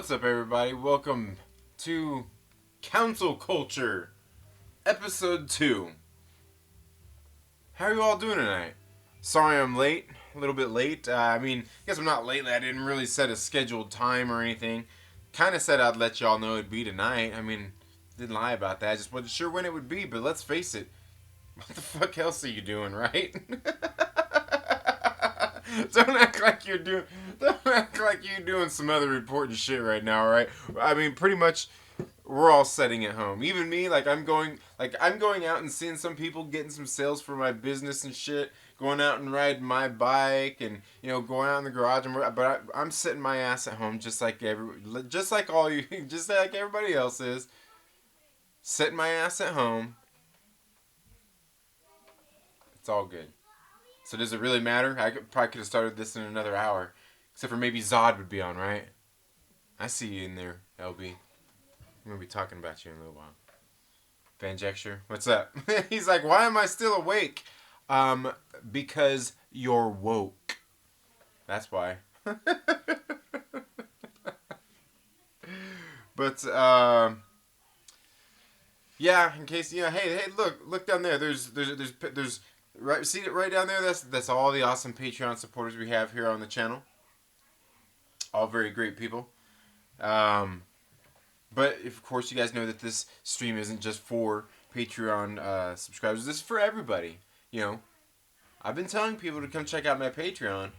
What's up, everybody? Welcome to Counsel Culture, Episode 2. How are you all doing tonight? Sorry I'm late, a little bit late. I guess I'm not late. I didn't really set a scheduled time or anything. Kind of said I'd let y'all know it'd be tonight. Didn't lie about that. I just wasn't sure when it would be, but let's face it. What the fuck else are you doing, right? Don't act like you're doing some other important shit right now, right? Pretty much we're all sitting at home. Even me, I'm going out and seeing some people getting some sales for my business and shit, going out and riding my bike and, going out in the garage I'm sitting my ass at home just like all you just like everybody else is. Sitting my ass at home. It's all good. So does it really matter? Probably could have started this in another hour. Except for maybe Zod would be on, right? I see you in there, LB. I'm going to be talking about you in a little while. Vanjexture, what's up? He's like, why am I still awake? Because you're woke. That's why. But, yeah, in case, hey, look down there. There's right, see it right down there? That's all the awesome Patreon supporters we have here on the channel. All very great people. But of course you guys know that this stream isn't just for Patreon subscribers. This is for everybody. I've been telling people to come check out my Patreon.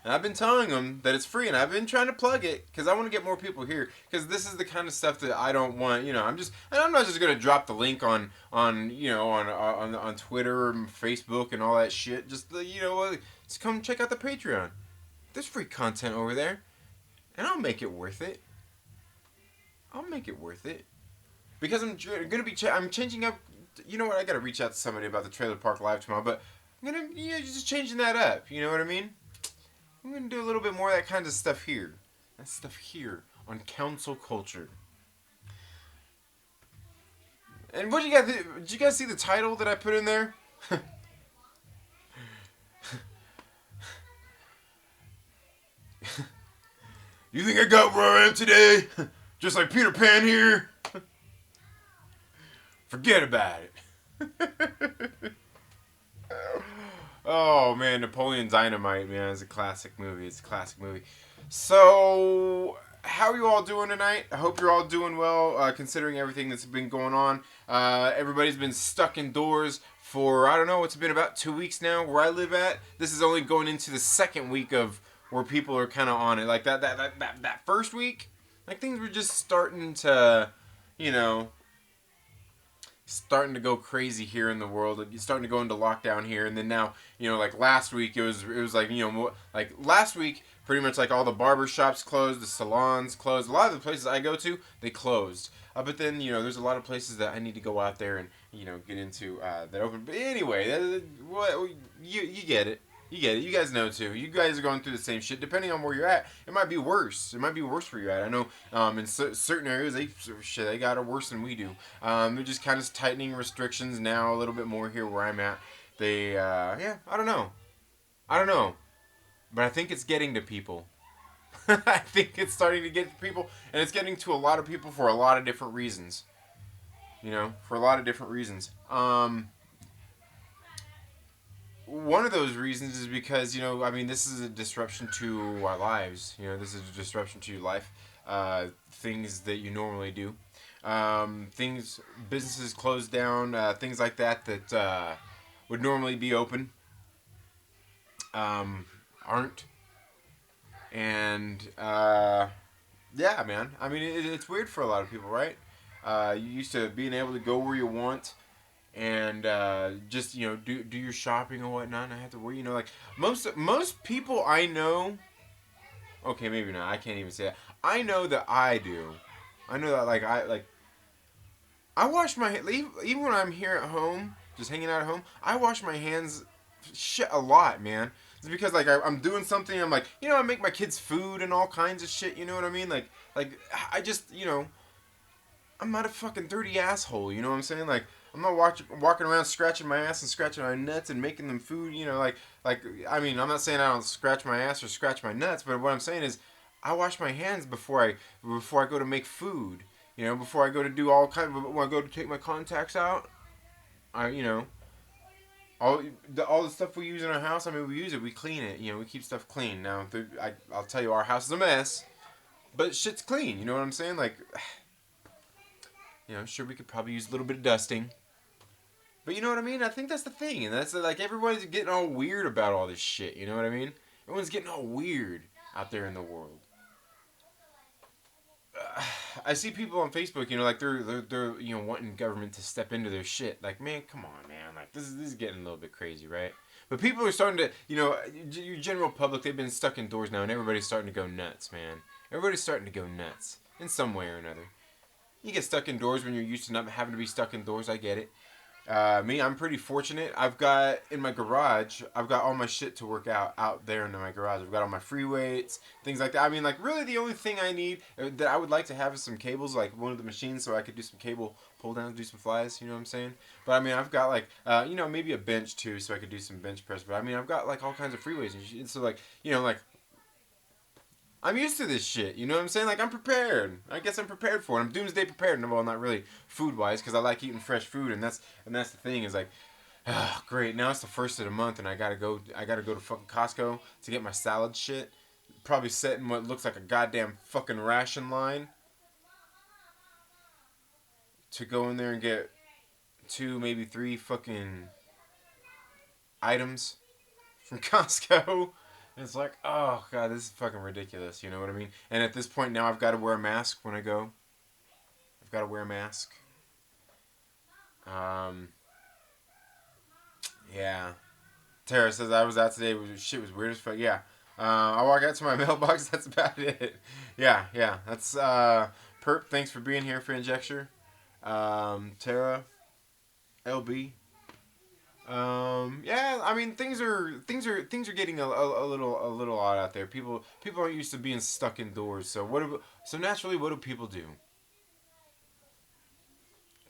And I've been telling them that it's free, and I've been trying to plug it because I want to get more people here. Because this is the kind of stuff that I don't want. I'm not just gonna drop the link on Twitter and Facebook and all that shit. Just come check out the Patreon. There's free content over there, and I'll make it worth it. Because I'm gonna be I'm changing up. You know what? I gotta reach out to somebody about the Trailer Park Live tomorrow, but I'm gonna just changing that up. You know what I mean? I'm going to do a little bit more of that kind of stuff here. That stuff here on Counsel Culture. And what did you guys see the title that I put in there? You think I got where I am today? Just like Peter Pan here? Forget about it. Oh man, Napoleon Dynamite, man, is a classic movie. So, how are you all doing tonight? I hope you're all doing well, considering everything that's been going on. Everybody's been stuck indoors for, I don't know, it's been about 2 weeks now where I live at. This is only going into the second week of where people are kind of on it. Like that first week, things were just starting to, starting to go crazy here in the world. It's starting to go into lockdown here, and then now, last week it was last week pretty much all the barber shops closed, the salons closed. A lot of the places I go to, they closed. But then there's a lot of places that I need to go out there and get into that open. But anyway, you get it. You guys know too. You guys are going through the same shit. Depending on where you're at, it might be worse. It might be worse where you're at. I know in certain areas, they got it worse than we do. They're just kind of tightening restrictions now a little bit more here where I'm at. I don't know. But I think it's getting to people. I think it's starting to get to people, and it's getting to a lot of people for a lot of different reasons. One of those reasons is because, this is a disruption to our lives. This is a disruption to your life. Things that you normally do. Businesses closed down, things like that would normally be open. Aren't. And, yeah, man. It's weird for a lot of people, right? You used to being able to go where you want. And just do your shopping and whatnot. And I have to worry, most people I know. Okay, maybe not. I can't even say that. I know that I do. I know that I wash my hands even when I'm here at home, just hanging out at home. I wash my hands shit a lot, man. It's because I'm doing something. I'm I make my kids food and all kinds of shit. You know what I mean? I just I'm not a fucking dirty asshole. You know what I'm saying? I'm not walking around scratching my ass and scratching my nuts and making them food, I'm not saying I don't scratch my ass or scratch my nuts, but what I'm saying is I wash my hands before I go to make food. You know, before I go to do all kind of when I go to take my contacts out. I you know all the stuff we use in our house. I mean, we use it, we clean it. You know, we keep stuff clean. Now, I'll tell you, our house is a mess, but shit's clean. You know what I'm saying? Like, you know, sure we could probably use a little bit of dusting. But you know what I mean? I think that's the thing. And that's like everybody's getting all weird about all this shit. You know what I mean? Everyone's getting all weird out there in the world. I see people on Facebook, you know, like they're you know wanting government to step into their shit. Like, man, come on, man. Like this is getting a little bit crazy, right? But people are starting to, you know, your general public, they've been stuck indoors now, and everybody's starting to go nuts, man. Everybody's starting to go nuts in some way or another. You get stuck indoors when you're used to not having to be stuck indoors. I get it. Me, I'm pretty fortunate. I've got in my garage. I've got all my shit to work out there in my garage. I've got all my free weights, things like that. I mean, like really, the only thing I need that I would like to have is some cables, like one of the machines, so I could do some cable pull downs, do some flies. You know what I'm saying? But I mean, I've got like you know, maybe a bench too, so I could do some bench press. But I mean, I've got like all kinds of free weights and shit. So like, you know, like I'm used to this shit. You know what I'm saying? Like, I'm prepared. I guess I'm prepared for it. I'm doomsday prepared. No, well, not really food wise, because I like eating fresh food, and that's the thing is like, oh, great. Now it's the first of the month, and I gotta go. I gotta go to fucking Costco to get my salad shit. Probably set in what looks like a goddamn fucking ration line. To go in there and get 2, maybe 3 fucking items from Costco. And it's like, oh god, this is fucking ridiculous. You know what I mean? And at this point now, I've got to wear a mask when I go. I've got to wear a mask. Um, yeah. Tara says I was out today. Shit was weird as fuck. Yeah. I walk out to my mailbox. That's about it. Yeah, yeah. That's Perp. Thanks for being here for Injecture. Tara, LB. Yeah, I mean things are getting a little odd out there. People aren't used to being stuck indoors. So naturally, what do people do?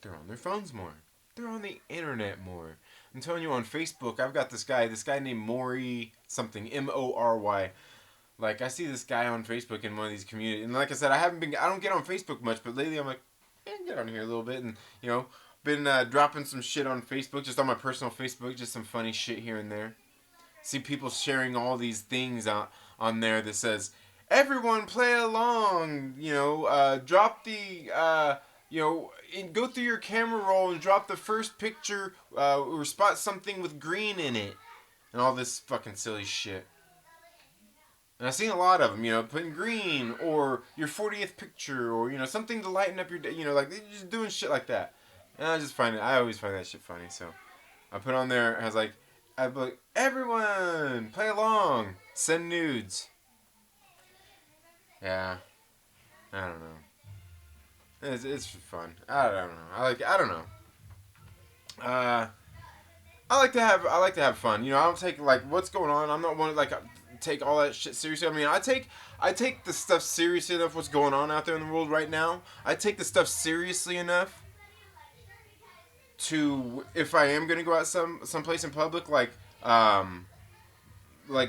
They're on their phones more. They're on the internet more. I'm telling you, on Facebook, I've got this guy named Maury something, Mory. Like, I see this guy on Facebook in one of these communities, and like I said, I don't get on Facebook much, but lately I'm like, get on here a little bit, and you know, been dropping some shit on Facebook, just on my personal Facebook, just some funny shit here and there. See people sharing all these things on there that says, everyone play along, you know, drop the, you know, go through your camera roll and drop the first picture, or spot something with green in it, and all this fucking silly shit. And I've seen a lot of them, you know, putting green, or your 40th picture, or, you know, something to lighten up your day, you know, like, they're just doing shit like that. And I always find that shit funny, so I put on there, I was like, everyone, play along, send nudes. Yeah, I don't know. It's fun. I don't know. I don't know. I like to have fun. You know, I don't take like what's going on. I'm not one to like take all that shit seriously. I mean, I take the stuff seriously enough. What's going on out there in the world right now? I take the stuff seriously enough to, if I am gonna go out someplace in public, like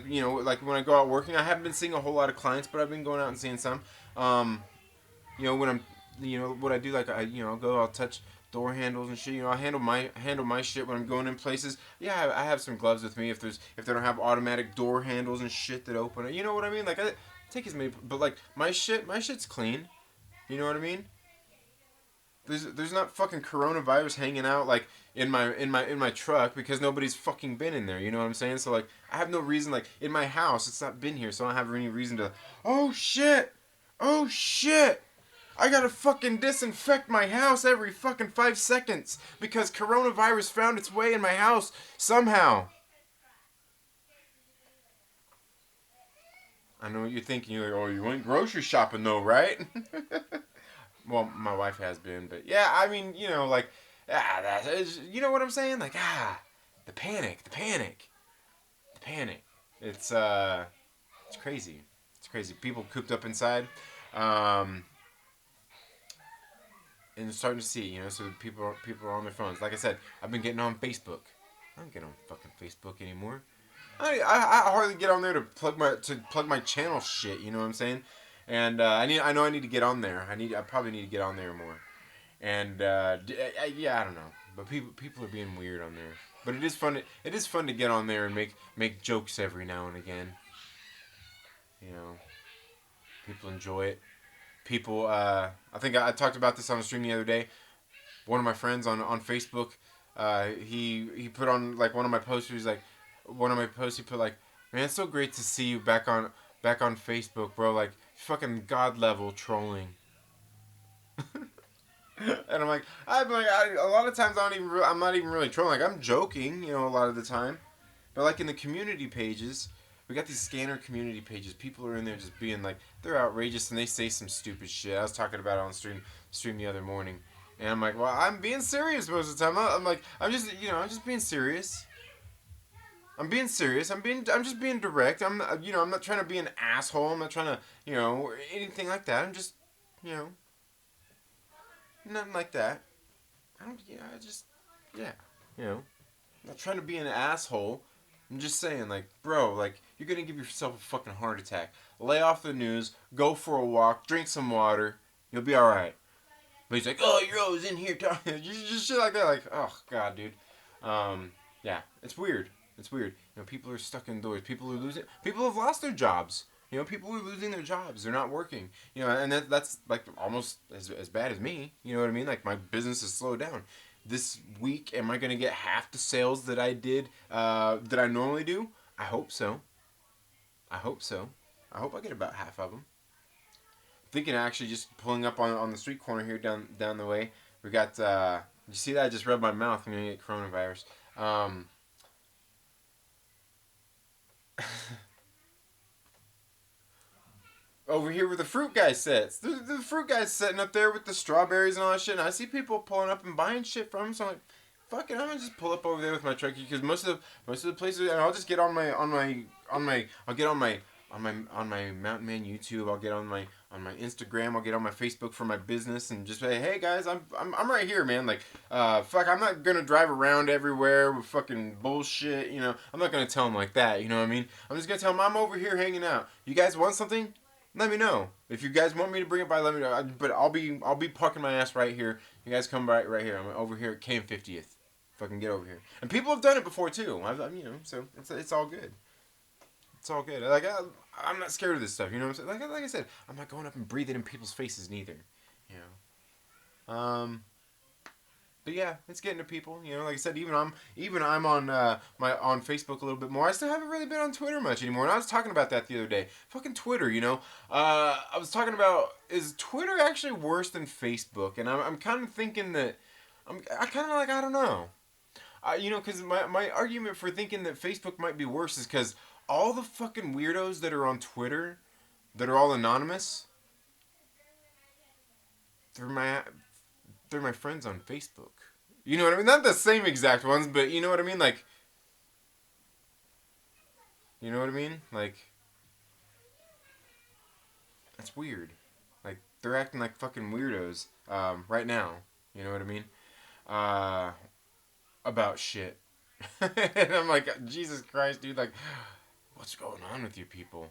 you know, like when I go out working, I haven't been seeing a whole lot of clients, but I've been going out and seeing some. You know, when I'm, you know, what I do, like I'll go, I'll touch door handles and shit. You know, I handle my shit when I'm going in places. Yeah, I have some gloves with me if they don't have automatic door handles and shit that open it. You know what I mean? Like I take as many, but like my shit's clean. You know what I mean? There's not fucking coronavirus hanging out like in my truck because nobody's fucking been in there. You know what I'm saying? So like I have no reason, like in my house it's not been here, so I don't have any reason to. Oh shit! I gotta fucking disinfect my house every fucking 5 seconds because coronavirus found its way in my house somehow. I know what you're thinking. You're like, oh, you went grocery shopping though, right? Well, my wife has been, but yeah, I mean, you know, like, you know what I'm saying? Like, the panic. It's crazy. It's crazy. People cooped up inside, and starting to see, you know, so people are on their phones. Like I said, I've been getting on Facebook. I don't get on fucking Facebook anymore. I hardly get on there to plug my channel shit. You know what I'm saying? And I know I need to get on there. I probably need to get on there more. And yeah, I don't know, but people are being weird on there. But it is fun to get on there and make jokes every now and again. You know, people enjoy it. People, I think I talked about this on the stream the other day. One of my friends on Facebook, he put on like one of my posters, like one of my posts. He put like, "Man, it's so great to see you back on Facebook, bro. Like fucking god level trolling." And a lot of times I'm not even really trolling. Like I'm joking, you know, a lot of the time. But like in the community pages, we got these scanner community pages. People are in there just being like they're outrageous and they say some stupid shit. I was talking about it on stream the other morning, and I'm like, well, I'm being serious most of the time. I'm just I'm just being serious. I'm being serious. I'm just being direct. I'm not trying to be an asshole. I'm not trying to anything like that. I'm just you know nothing like that. I don't I just yeah you know. I'm not trying to be an asshole. I'm just saying, like, bro, like, you're gonna give yourself a fucking heart attack. Lay off the news, go for a walk, drink some water, you'll be alright. But he's like, oh, you're always in here talking. Just shit like that. Like, oh, God, dude. Yeah, it's weird. It's weird. You know, people are stuck indoors. People are losing. People have lost their jobs. You know, people are losing their jobs. They're not working. You know, and that's like almost as bad as me. You know what I mean? Like my business has slowed down. This week, am I gonna get half the sales that I did that I normally do? I hope so. I hope so. I hope I get about half of them. Thinking of actually just pulling up on the street corner here down the way. We got. You see that? I just rubbed my mouth. I'm gonna get coronavirus. Over here where the fruit guy sits. The fruit guy's sitting up there with the strawberries and all that shit. And I see people pulling up and buying shit from him. So I'm like, fuck it, I'm gonna just pull up over there with my truck because most of the places, and I'll just get I'll get on my Mountain Man YouTube. I'll get on my Instagram. I'll get on my Facebook for my business and just say, hey guys, I'm right here, man. Like, fuck, I'm not gonna drive around everywhere with fucking bullshit. You know, I'm not gonna tell them like that. You know what I mean? I'm just gonna tell them I'm over here hanging out. You guys want something? Let me know. If you guys want me to bring it by, let me know. But I'll be parking my ass right here. You guys come right here. I'm over here at KM50th. Fucking get over here. And people have done it before too. So it's all good. It's all good. Like I'm not scared of this stuff. You know what I'm saying? Like I said, I'm not going up and breathing in people's faces neither. You know. But yeah, it's getting to people. You know, like I said, even I'm on on Facebook a little bit more. I still haven't really been on Twitter much anymore. And I was talking about that the other day. Fucking Twitter, you know. I was talking about, is Twitter actually worse than Facebook? And I'm kind of thinking that I kind of like, I don't know. You know, because my argument for thinking that Facebook might be worse is because all the fucking weirdos that are on Twitter, that are all anonymous, they're my friends on Facebook. You know what I mean? Not the same exact ones, but you know what I mean? Like, you know what I mean? Like, that's weird. Like, they're acting like fucking weirdos right now. You know what I mean? About shit. And I'm like, Jesus Christ, dude. Like, what's going on with you people?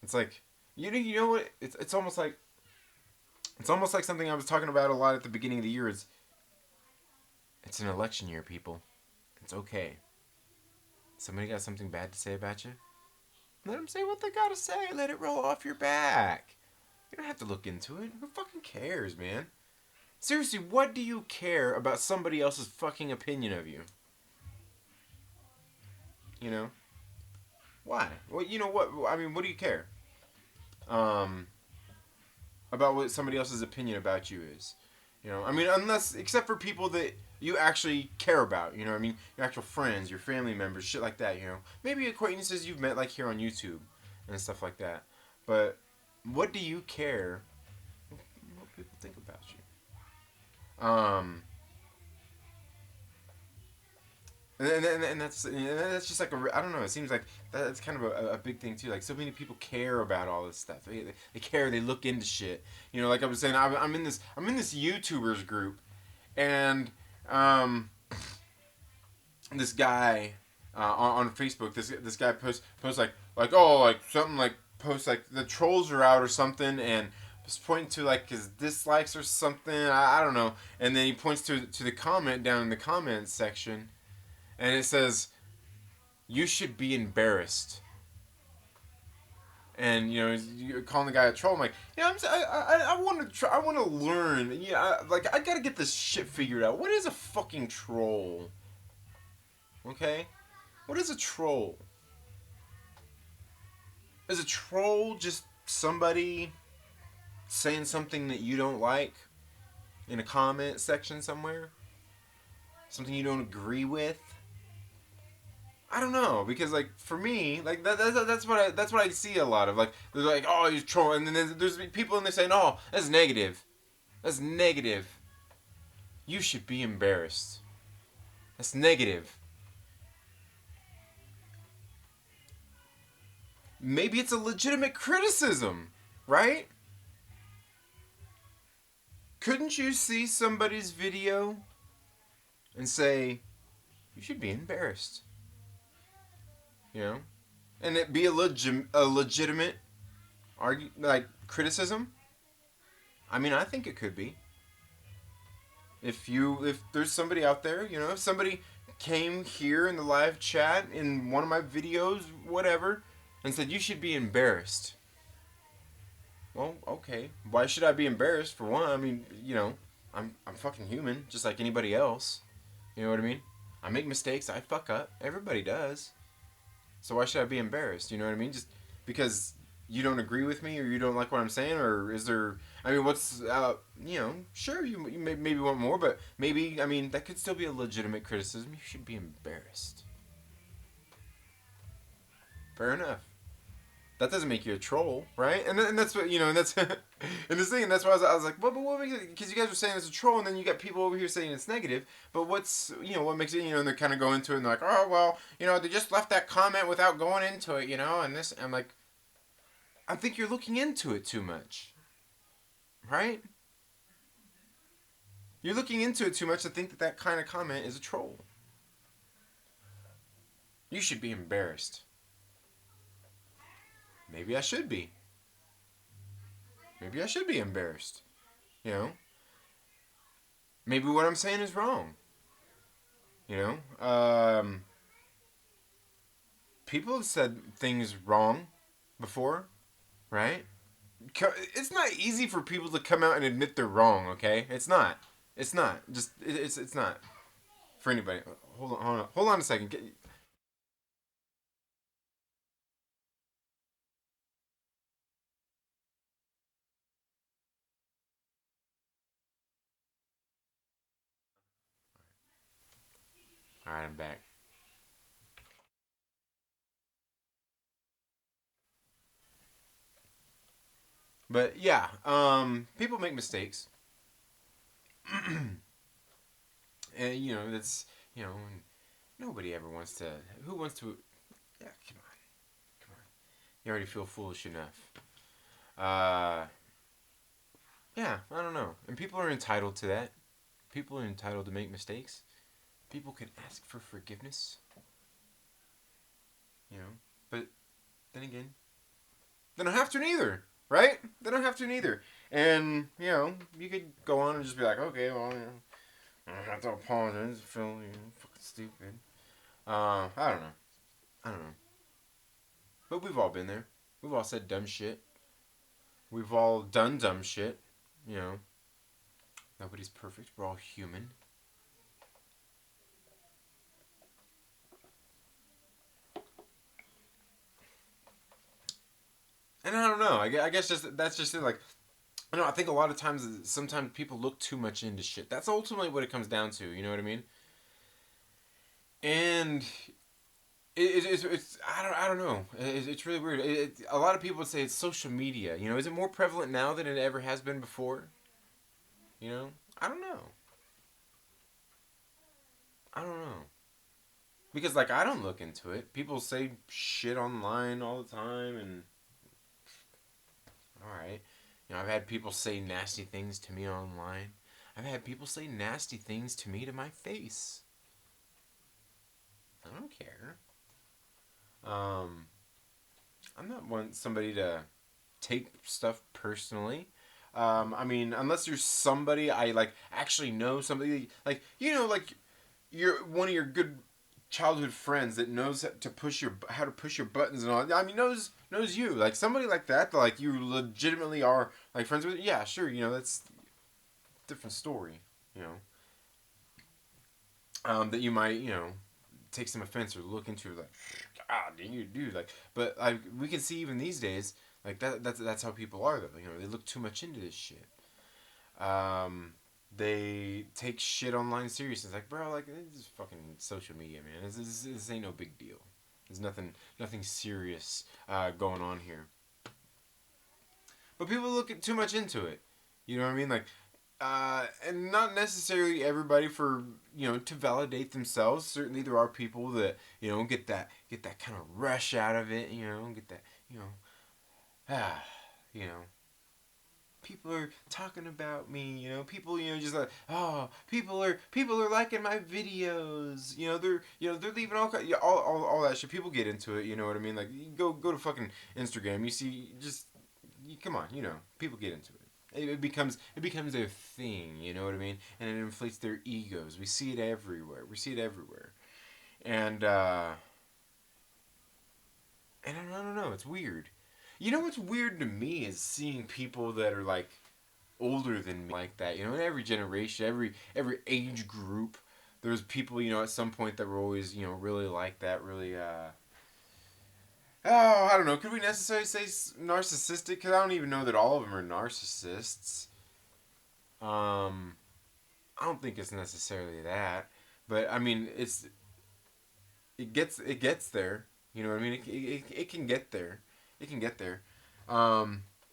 It's like, you know what? It's almost like something I was talking about a lot at the beginning of the year. It's an election year, people. It's okay. Somebody got something bad to say about you? Let them say what they gotta say. Let it roll off your back. You don't have to look into it. Who fucking cares, man? Seriously, what do you care about somebody else's fucking opinion of you? You know? Why? Well, you know what? I mean, what do you care? About what somebody else's opinion about you is. You know, I mean, except for people that you actually care about, you know what I mean? Your actual friends, your family members, shit like that, you know? Maybe acquaintances you've met, like, here on YouTube and stuff like that. But what do you care what people think about you? And that's just like I don't know. It seems like that's kind of a big thing too. Like so many people care about all this stuff. They care. They look into shit. You know, like I was saying, I'm in this YouTubers group, and this guy on Facebook, this guy posts like oh like something like post like the trolls are out or something, and was pointing to like his dislikes or something. I don't know. And then he points to the comment down in the comments section, and it says, "You should be embarrassed." And you're calling the guy a troll. I'm like, I want to try. I want to learn. Like I gotta get this shit figured out. What is a fucking troll? Okay, what is a troll? Is a troll just somebody saying something that you don't like in a comment section somewhere? Something you don't agree with? I don't know, because like for me, like that's what I see a lot of. Like they're like, oh, he's trolling, and then there's people and they're saying, oh, that's negative. That's negative. You should be embarrassed. That's negative. Maybe it's a legitimate criticism, right? Couldn't you see somebody's video and say, you should be embarrassed? You know? And it be a legitimate criticism? I mean, I think it could be. If there's somebody out there, if somebody came here in the live chat in one of my videos, whatever, and said you should be embarrassed. Well, okay. Why should I be embarrassed? For one, I mean, I'm fucking human, just like anybody else. You know what I mean? I make mistakes. I fuck up. Everybody does. So why should I be embarrassed? You know what I mean? Just because you don't agree with me or you don't like what I'm saying, or is there? I mean, what's Sure, you maybe want more, but maybe, I mean, that could still be a legitimate criticism. You should be embarrassed. Fair enough. That doesn't make you a troll, right? And that's what and that's and this thing, and that's why I was like, well, but what makes it? Because you guys were saying it's a troll, and then you got people over here saying it's negative. But what makes it? And they kind of go into it and they're like, oh well, they just left that comment without going into it, and this. I'm like, I think you're looking into it too much, right? You're looking into it too much to think that kind of comment is a troll. You should be embarrassed. Maybe I should be. Maybe I should be embarrassed. You know? Maybe what I'm saying is wrong. You know? People have said things wrong before, right? It's not easy for people to come out and admit they're wrong, okay? It's not. It's not. Just, it's not. For anybody. Hold on a second. Alright, I'm back. But yeah, people make mistakes. And, that's, nobody ever wants to. Who wants to. Yeah, come on. Come on. You already feel foolish enough. Uh, yeah, I don't know. And people are entitled to that. People are entitled to make mistakes. People can ask for forgiveness. But then again, they don't have to neither, right? They don't have to neither. And, you could go on and just be like, okay, well, I have to apologize. I feel, fucking stupid. I don't know. I don't know. But we've all been there. We've all said dumb shit. We've all done dumb shit. You know, nobody's perfect. We're all human. And I don't know. I guess that's just it. Like, I know. I think a lot of times, sometimes people look too much into shit. That's ultimately what it comes down to. You know what I mean? And it's I don't know. It's really weird. A lot of people would say it's social media. Is it more prevalent now than it ever has been before? I don't know. I don't know. Because like I don't look into it. People say shit online all the time, and all right. I've had people say nasty things to me online. I've had people say nasty things to me to my face. I don't care. Um, I'm not want somebody to take stuff personally. I mean, unless there's somebody I like actually know, somebody like like you're one of your good childhood friends that knows how to push your buttons and all. I mean, knows you like somebody like that. Like you legitimately are like friends with. Yeah, sure. That's a different story. You know, that you might take some offense or look into like, ah, did you do like? But like we can see even these days, like that's how people are though. They look too much into this shit. Um, they take shit online serious. It's like, bro, like this is fucking social media, man. This ain't no big deal. There's nothing serious going on here. But people look too much into it. You know what I mean? Like, and not necessarily everybody for to validate themselves. Certainly, there are people that get that kind of rush out of it. Get that ah, you know people are talking about me. People just like, oh, people are liking my videos. They're leaving all that shit. People get into it. You know what I mean? Like, you go to fucking Instagram. You see just come on. People get into it. It becomes their thing, you know what I mean? And it inflates their egos. We see it everywhere. And I don't know, it's weird. You know what's weird to me is seeing people that are like older than me like that. In every generation, every age group, there's people, at some point that were always, really like that, really oh, I don't know. Could we necessarily say narcissistic? Because I don't even know that all of them are narcissists. Um, I don't think it's necessarily that, but I mean, it gets there. You know what I mean? It can get there. It can get there.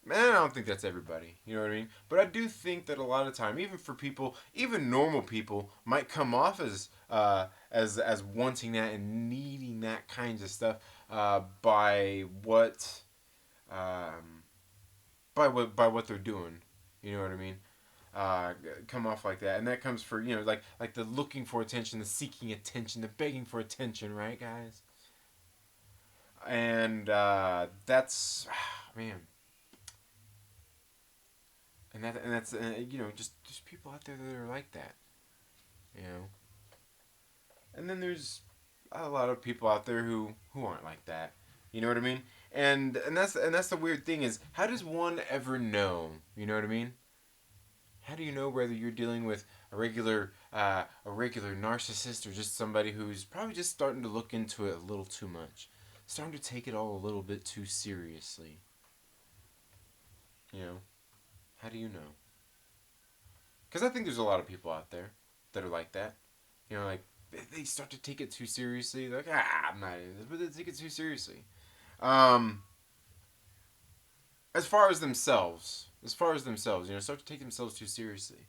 Man, I don't think that's everybody. You know what I mean? But I do think that a lot of time, even for people, even normal people, might come off as wanting that and needing that kinds of stuff by what um, by what they're doing. You know what I mean? uh, come off like that, and that comes for like the looking for attention, the seeking attention, the begging for attention, right, guys? And that's man, and that's just people out there that are like that, you know. And then there's a lot of people out there who aren't like that. You know what I mean? And that's the weird thing is how does one ever know? You know what I mean? How do you know whether you're dealing with a regular narcissist or just somebody who's probably just starting to look into it a little too much, starting to take it all a little bit too seriously? You know, how do you know? Because I think there's a lot of people out there that are like that. Like they start to take it too seriously. They're like, I'm not in this, but they take it too seriously. Um, as far as themselves, start to take themselves too seriously.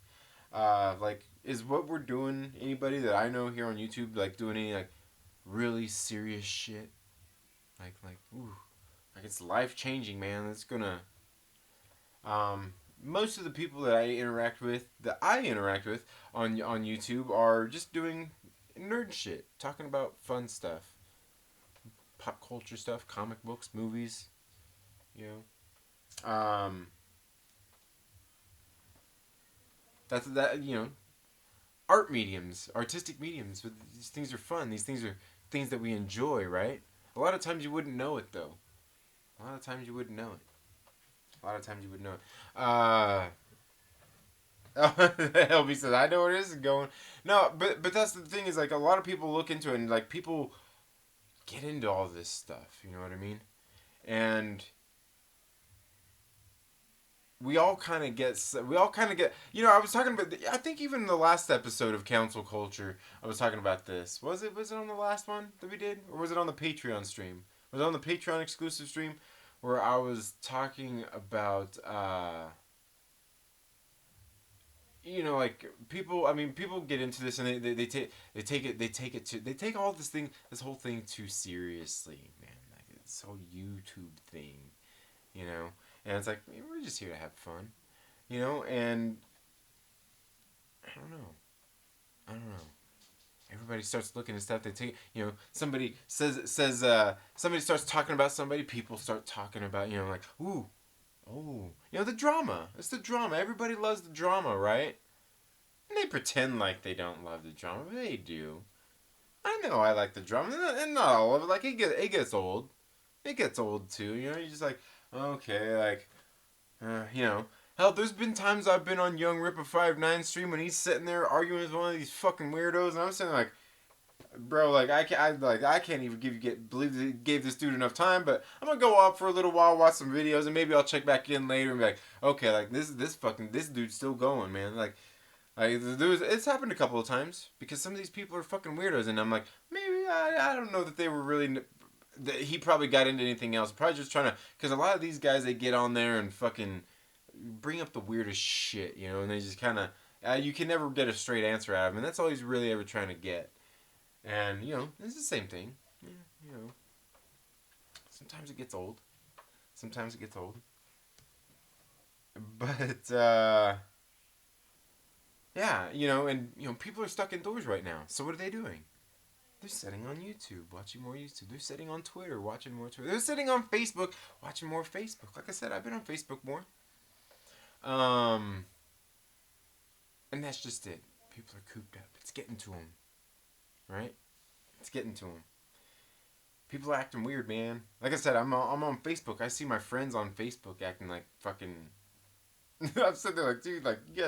Like, is what we're doing anybody that I know here on YouTube like doing any like really serious shit? Ooh, like it's life changing, man. It's gonna. Most of the people that I interact with on YouTube are just doing nerd shit, talking about fun stuff, pop culture stuff, comic books, movies. You um, that's that. Art mediums, artistic mediums. But these things are fun. These things are things that we enjoy, right? A lot of times you wouldn't know it though. A lot of times you wouldn't know it. A lot of times you would know it. LB says, "I know where this is going." No, but that's the thing is like a lot of people look into it and like people get into all this stuff. You know what I mean? And we all kind of get. I was talking about. I think even in the last episode of Counsel Culture, I was talking about this. Was it on the last one that we did, or was it on the Patreon stream? Was it on the Patreon exclusive stream where I was talking about like people. I mean, people get into this and they take this whole thing too seriously, man. Like this whole YouTube thing, you know. And it's like we're just here to have fun, and I don't know. I don't know. Everybody starts looking at stuff. They take, somebody somebody starts talking about somebody. People start talking about, like, ooh, oh, the drama. It's the drama. Everybody loves the drama, right? And they pretend like they don't love the drama, but they do. I know I like the drama, and not all of it. Like it gets old. It gets old too. You're just like, okay, like, you know. Hell, there's been times I've been on Young Ripper 59 stream when he's sitting there arguing with one of these fucking weirdos, and I'm sitting like, bro, like I can't even believe that he gave this dude enough time. But I'm gonna go up for a little while, watch some videos, and maybe I'll check back in later and be like, okay, like this dude's still going, man. Like it's happened a couple of times because some of these people are fucking weirdos, and I'm like, maybe I don't know that they were really. That he probably got into anything else. Probably just trying to, because a lot of these guys, they get on there and fucking bring up the weirdest shit, and they just kind of you can never get a straight answer out of him, and that's all he's really ever trying to get. And it's the same thing. Yeah, sometimes it gets old. Sometimes it gets old. But yeah, and people are stuck indoors right now. So what are they doing? They're sitting on YouTube, watching more YouTube. They're sitting on Twitter, watching more Twitter. They're sitting on Facebook, watching more Facebook. Like I said, I've been on Facebook more. And that's just it. People are cooped up. It's getting to them, right? It's getting to them. People are acting weird, man. Like I said, I'm on Facebook. I see my friends on Facebook acting like fucking. I'm sitting there like, dude, like you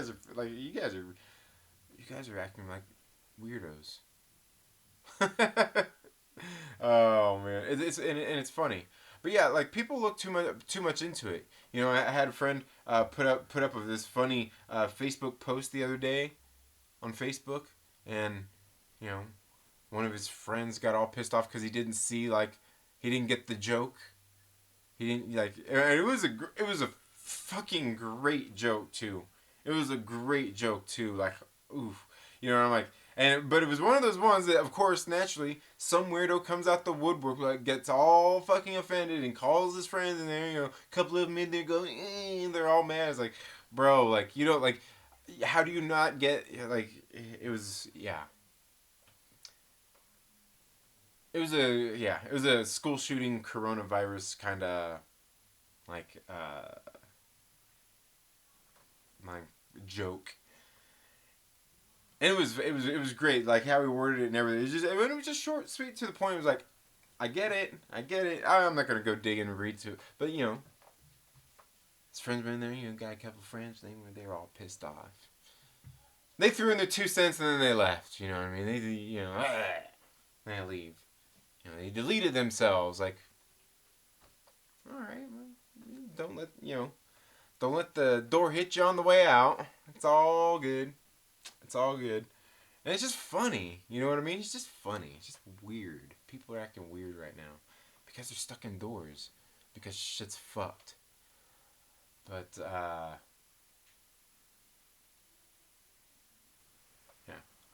guys are acting like weirdos. Oh man, it's and it's funny, but yeah, like people look too much into it. I had a friend put up of this funny Facebook post the other day on Facebook, and you know one of his friends got all pissed off because he didn't get the joke. He didn't like, and it was a fucking great joke too. It was a great joke too. Like, oof, I'm like, but it was one of those ones that, of course, naturally, some weirdo comes out the woodwork, like, gets all fucking offended and calls his friends, and there, a couple of them in there going, they're all mad. It's like, bro, like, like, how do you not get, like, it was, yeah. It was a school shooting coronavirus kind of, like, like, joke. And it was great, like how he worded it and everything. It was just short, sweet, to the point. It was like, I get it. I'm not gonna go dig and read to it, but his friends were in there. Got a couple friends. They were all pissed off. They threw in their 2 cents and then they left. You know what I mean? They leave. They deleted themselves. Like, all right, well, don't let the door hit you on the way out. It's all good. It's all good. And it's just funny. You know what I mean? It's just funny. It's just weird. People are acting weird right now. Because they're stuck indoors. Because shit's fucked. But, yeah.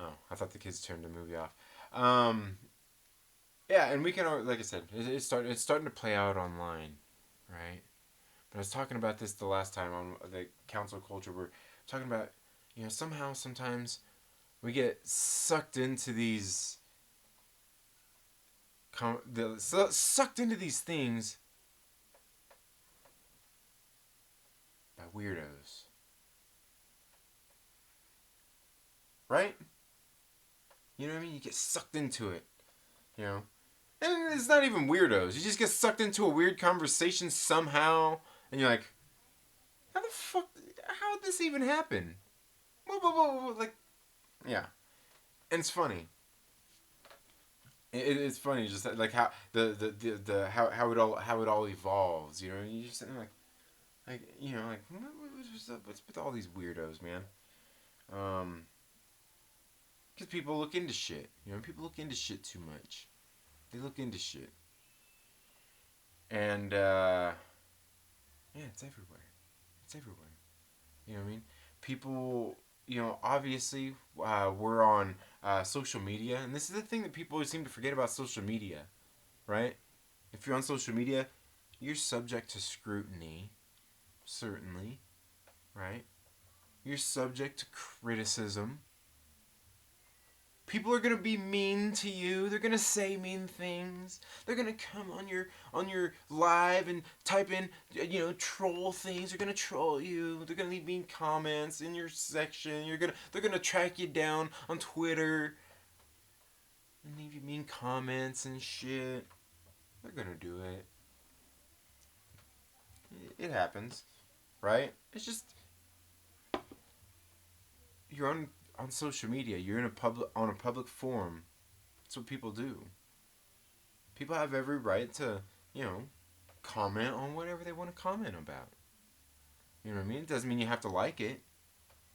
Oh, I thought the kids turned the movie off. Yeah, and we can, like I said, it's starting to play out online. Right? But I was talking about this the last time on the counsel culture. We're talking about, somehow, sometimes we get sucked into these sucked into these things by weirdos, right? You know what I mean? You get sucked into it, and it's not even weirdos. You just get sucked into a weird conversation somehow, and you're like, how the fuck, how did this even happen? Like, yeah. And it's funny. It's funny, just like how how it all evolves. You just sitting there like what's with all these weirdos, man? Because people look into shit. People look into shit too much. They look into shit, and yeah, it's everywhere. It's everywhere. You know what I mean? People, obviously, we're on social media, and this is the thing that people always seem to forget about social media, right? If you're on social media, you're subject to scrutiny, certainly, right? You're subject to criticism. People are gonna be mean to you. They're gonna say mean things. They're gonna come on your live and type in, troll things. They're gonna troll you. They're gonna leave mean comments in your section. They're gonna track you down on Twitter and leave you mean comments and shit. They're gonna do it. It happens, right? It's just you're on social media. You're in on a public forum. That's what people do. People have every right to, comment on whatever they want to comment about. You know what I mean? It doesn't mean you have to like it.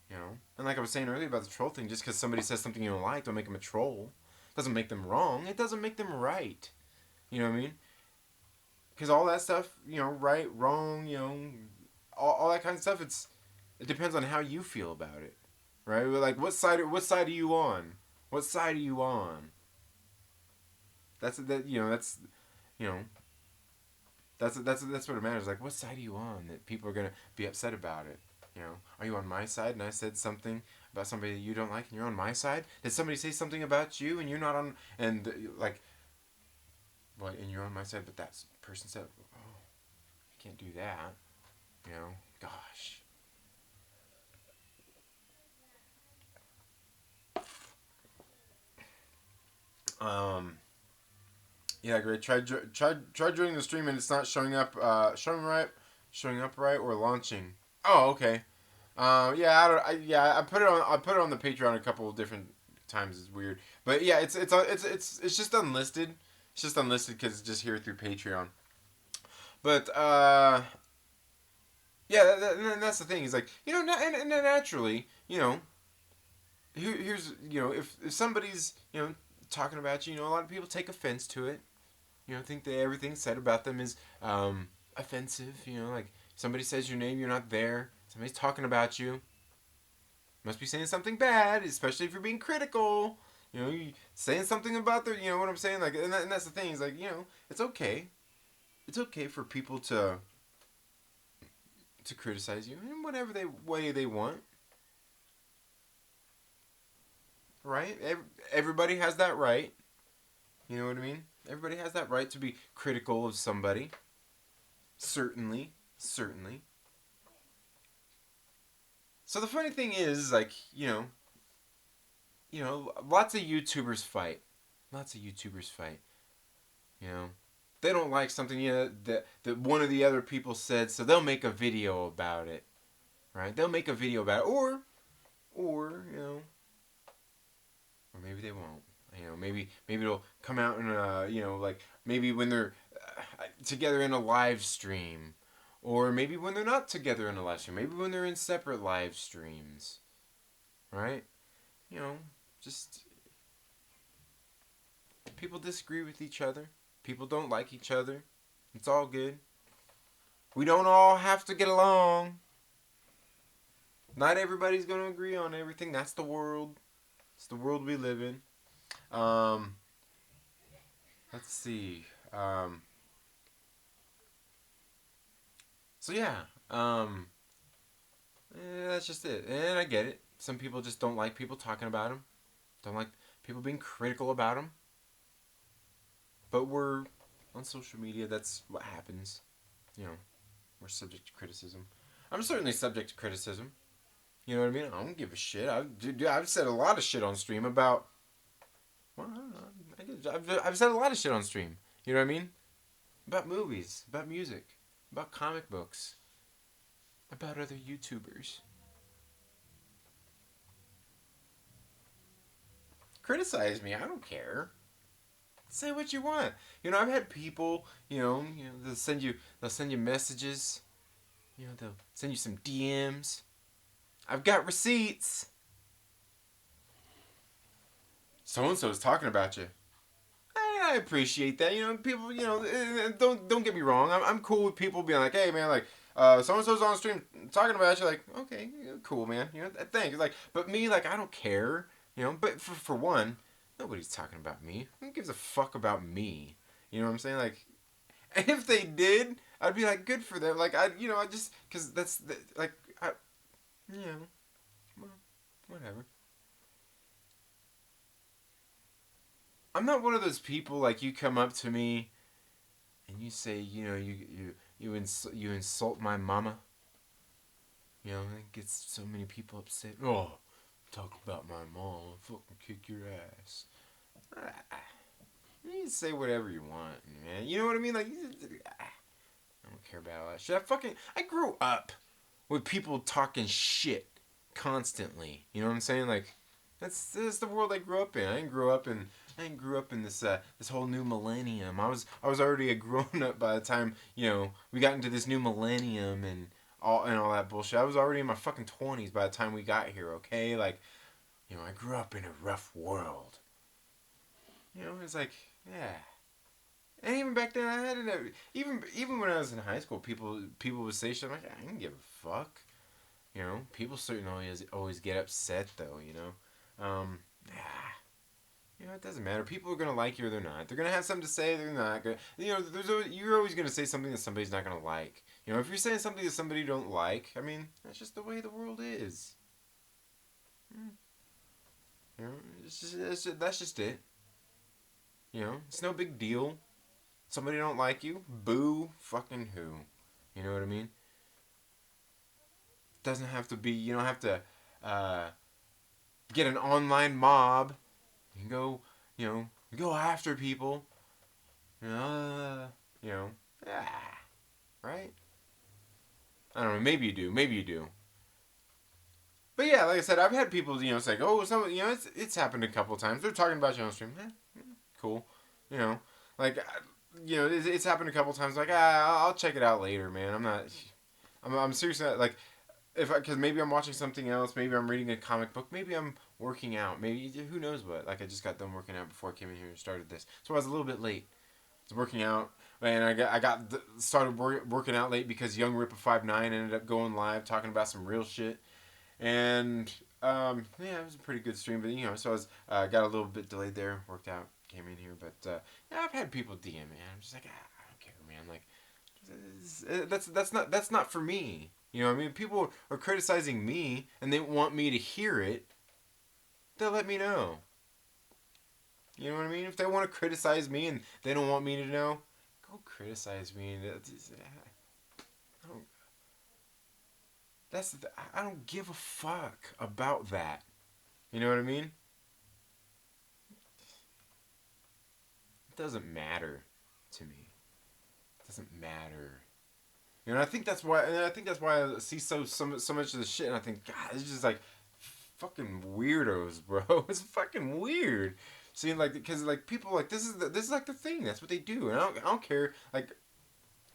And like I was saying earlier about the troll thing, just because somebody says something you don't like, don't make them a troll. Doesn't make them wrong. It doesn't make them right. You know what I mean? Because all that stuff, right, wrong, all that kind of stuff. It depends on how you feel about it, right? Like what side are you on? What side are you on? That's what it matters. Like, what side are you on? That people are gonna be upset about it. Are you on my side? And I said something about somebody that you don't like, and you're on my side. Did somebody say something about you, and you're not on? And like, what? And you're on my side, but that person said, "Oh, I can't do that." Gosh. Yeah, great. Try joining the stream and it's not showing up. Showing up right or launching. Oh, okay. Yeah, I put it on. I put it on the Patreon a couple of different times. It's weird, but yeah, it's just unlisted. It's just unlisted because it's just here through Patreon. But yeah, and that's the thing. Is like and naturally, here's if somebody's talking about you, a lot of people take offense to it. Think that everything said about them is offensive. Like somebody says your name, you're not there. Somebody's talking about you. Must be saying something bad, especially if you're being critical. You saying something about their, what I'm saying. Like, and that's the thing. Is like, it's okay. It's okay for people to criticize you in whatever way they want. Right? Everybody has that right. You know what I mean? Everybody has that right to be critical of somebody. Certainly. So the funny thing is, like, lots of YouTubers fight. They don't like something that one of the other people said, so they'll make a video about it. Right? They'll make a video about it, or or maybe they won't. Maybe it'll come out in like maybe when they're together in a live stream, or maybe when they're not together in a live stream. Maybe when they're in separate live streams, right? Just people disagree with each other. People don't like each other. It's all good. We don't all have to get along. Not everybody's gonna agree on everything. That's the world. It's the world we live in. Let's see. So yeah. That's just it. And I get it. Some people just don't like people talking about them. Don't like people being critical about them. But we're on social media. That's what happens. We're subject to criticism. I'm certainly subject to criticism. You know what I mean? I don't give a shit. I've said a lot of shit on stream about. Well, I don't know. I've said a lot of shit on stream. You know what I mean? About movies, about music, about comic books, about other YouTubers. Criticize me. I don't care. Say what you want. I've had people. They'll send you messages. They'll send you some DMs. I've got receipts. So and so is talking about you. I appreciate that. People. Don't get me wrong. I'm cool with people being like, hey man, like, so and so's on stream talking about you. Like, okay, cool, man. Thanks. Like, but me, like, I don't care. But for one, nobody's talking about me. Who gives a fuck about me? You know what I'm saying? Like, and if they did, I'd be like, good for them. Like, I just, because that's, like, well, whatever. I'm not one of those people like you come up to me and you say, you insult my mama. It gets so many people upset. Oh, talk about my mom. I'll fucking kick your ass. You can say whatever you want, man. You know what I mean? Like, I don't care about all that shit. I grew up with people talking shit constantly. You know what I'm saying? Like, that's the world I grew up in. I didn't grow up in this whole new millennium. I was already a grown up by the time we got into this new millennium and all that bullshit. I was already in my fucking 20s by the time we got here. Okay, like, I grew up in a rough world. It's like, yeah. And even back then, I had it. Even when I was in high school, people would say shit. I'm like, I didn't give a fuck. People certainly always get upset though. It doesn't matter. People are gonna like you or they're not. They're gonna have something to say. They're not gonna. You're always gonna say something that somebody's not gonna like. If you're saying something that somebody don't like, I mean, that's just the way the world is. That's just it. It's no big deal. Somebody don't like you, boo fucking who. You know what I mean? Doesn't have to be. You don't have to get an online mob. You can go. Go after people. You know. Right? I don't know. Maybe you do. Maybe you do. But yeah, like I said, I've had people, say, oh, it's happened a couple of times. They're talking about you on stream. Cool. Like, it's happened a couple of times. Like, I'll check it out later, man. I'm seriously, like, because maybe I'm watching something else. Maybe I'm reading a comic book. Maybe I'm working out. Maybe, who knows what. Like, I just got done working out before I came in here and started this. So I was a little bit late. I was working out. And I started working out late because Young Rip of 5'9" ended up going live talking about some real shit. And it was a pretty good stream, but so I was got a little bit delayed there, worked out, came in here, but I've had people DM me, and I'm just like, I don't care, man. Like, that's not for me. I mean, people are criticizing me, and they want me to hear it. They'll let me know. You know what I mean? If they want to criticize me and they don't want me to know, go criticize me. I don't give a fuck about that. You know what I mean? It doesn't matter to me. It doesn't matter. And I think that's why. And I think that's why I see so much of this shit. And I think, God, it's just like fucking weirdos, bro. It's fucking weird. Seeing because people this is like the thing. That's what they do. And I don't care. Like,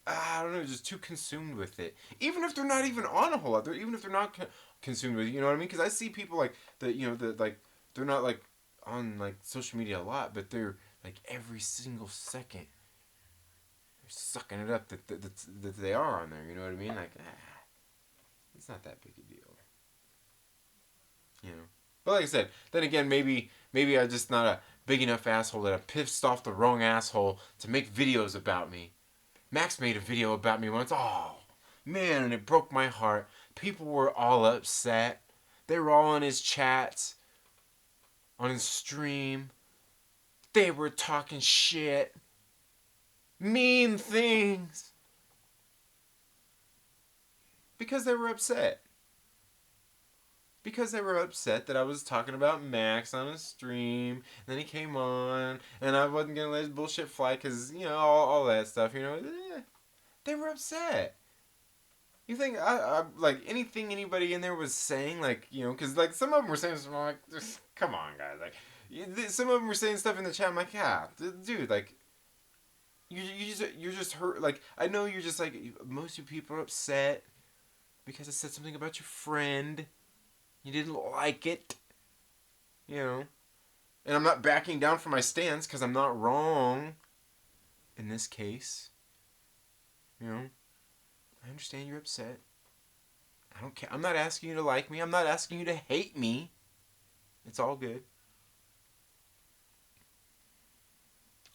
I don't know, just too consumed with it. Even if they're not even on a whole lot, even if they're not consumed with it, you know what I mean? Because I see people they're not on social media a lot, but they're every single second they're sucking it up that they are on there. You know what I mean? It's not that big a deal. But like I said, then again, maybe I'm just not a big enough asshole that I pissed off the wrong asshole to make videos about me. Max made a video about me once. Oh, man, and it broke my heart. People were all upset. They were all on his chats, on his stream. They were talking shit. Mean things. Because they were upset. Because they were upset that I was talking about Max on a stream. And then he came on, and I wasn't going to let his bullshit fly because, all that stuff, They were upset. You think, I anything anybody in there was saying, because, some of them were saying something like, come on, guys. Some of them were saying stuff in the chat. I'm like, yeah, dude, you're just hurt. I know you're just, most of you people are upset because I said something about your friend. You didn't like it. And I'm not backing down from my stance because I'm not wrong in this case. I understand you're upset. I don't care. I'm not asking you to like me. I'm not asking you to hate me. It's all good.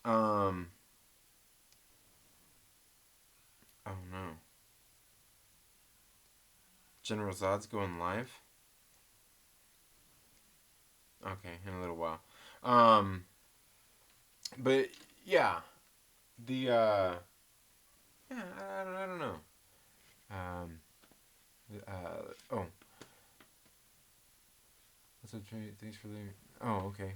Oh no. General Zod's going live? Okay, in a little while. But yeah, the yeah, I don't know. Um, oh, what's up? Thanks for leaving. Oh, okay.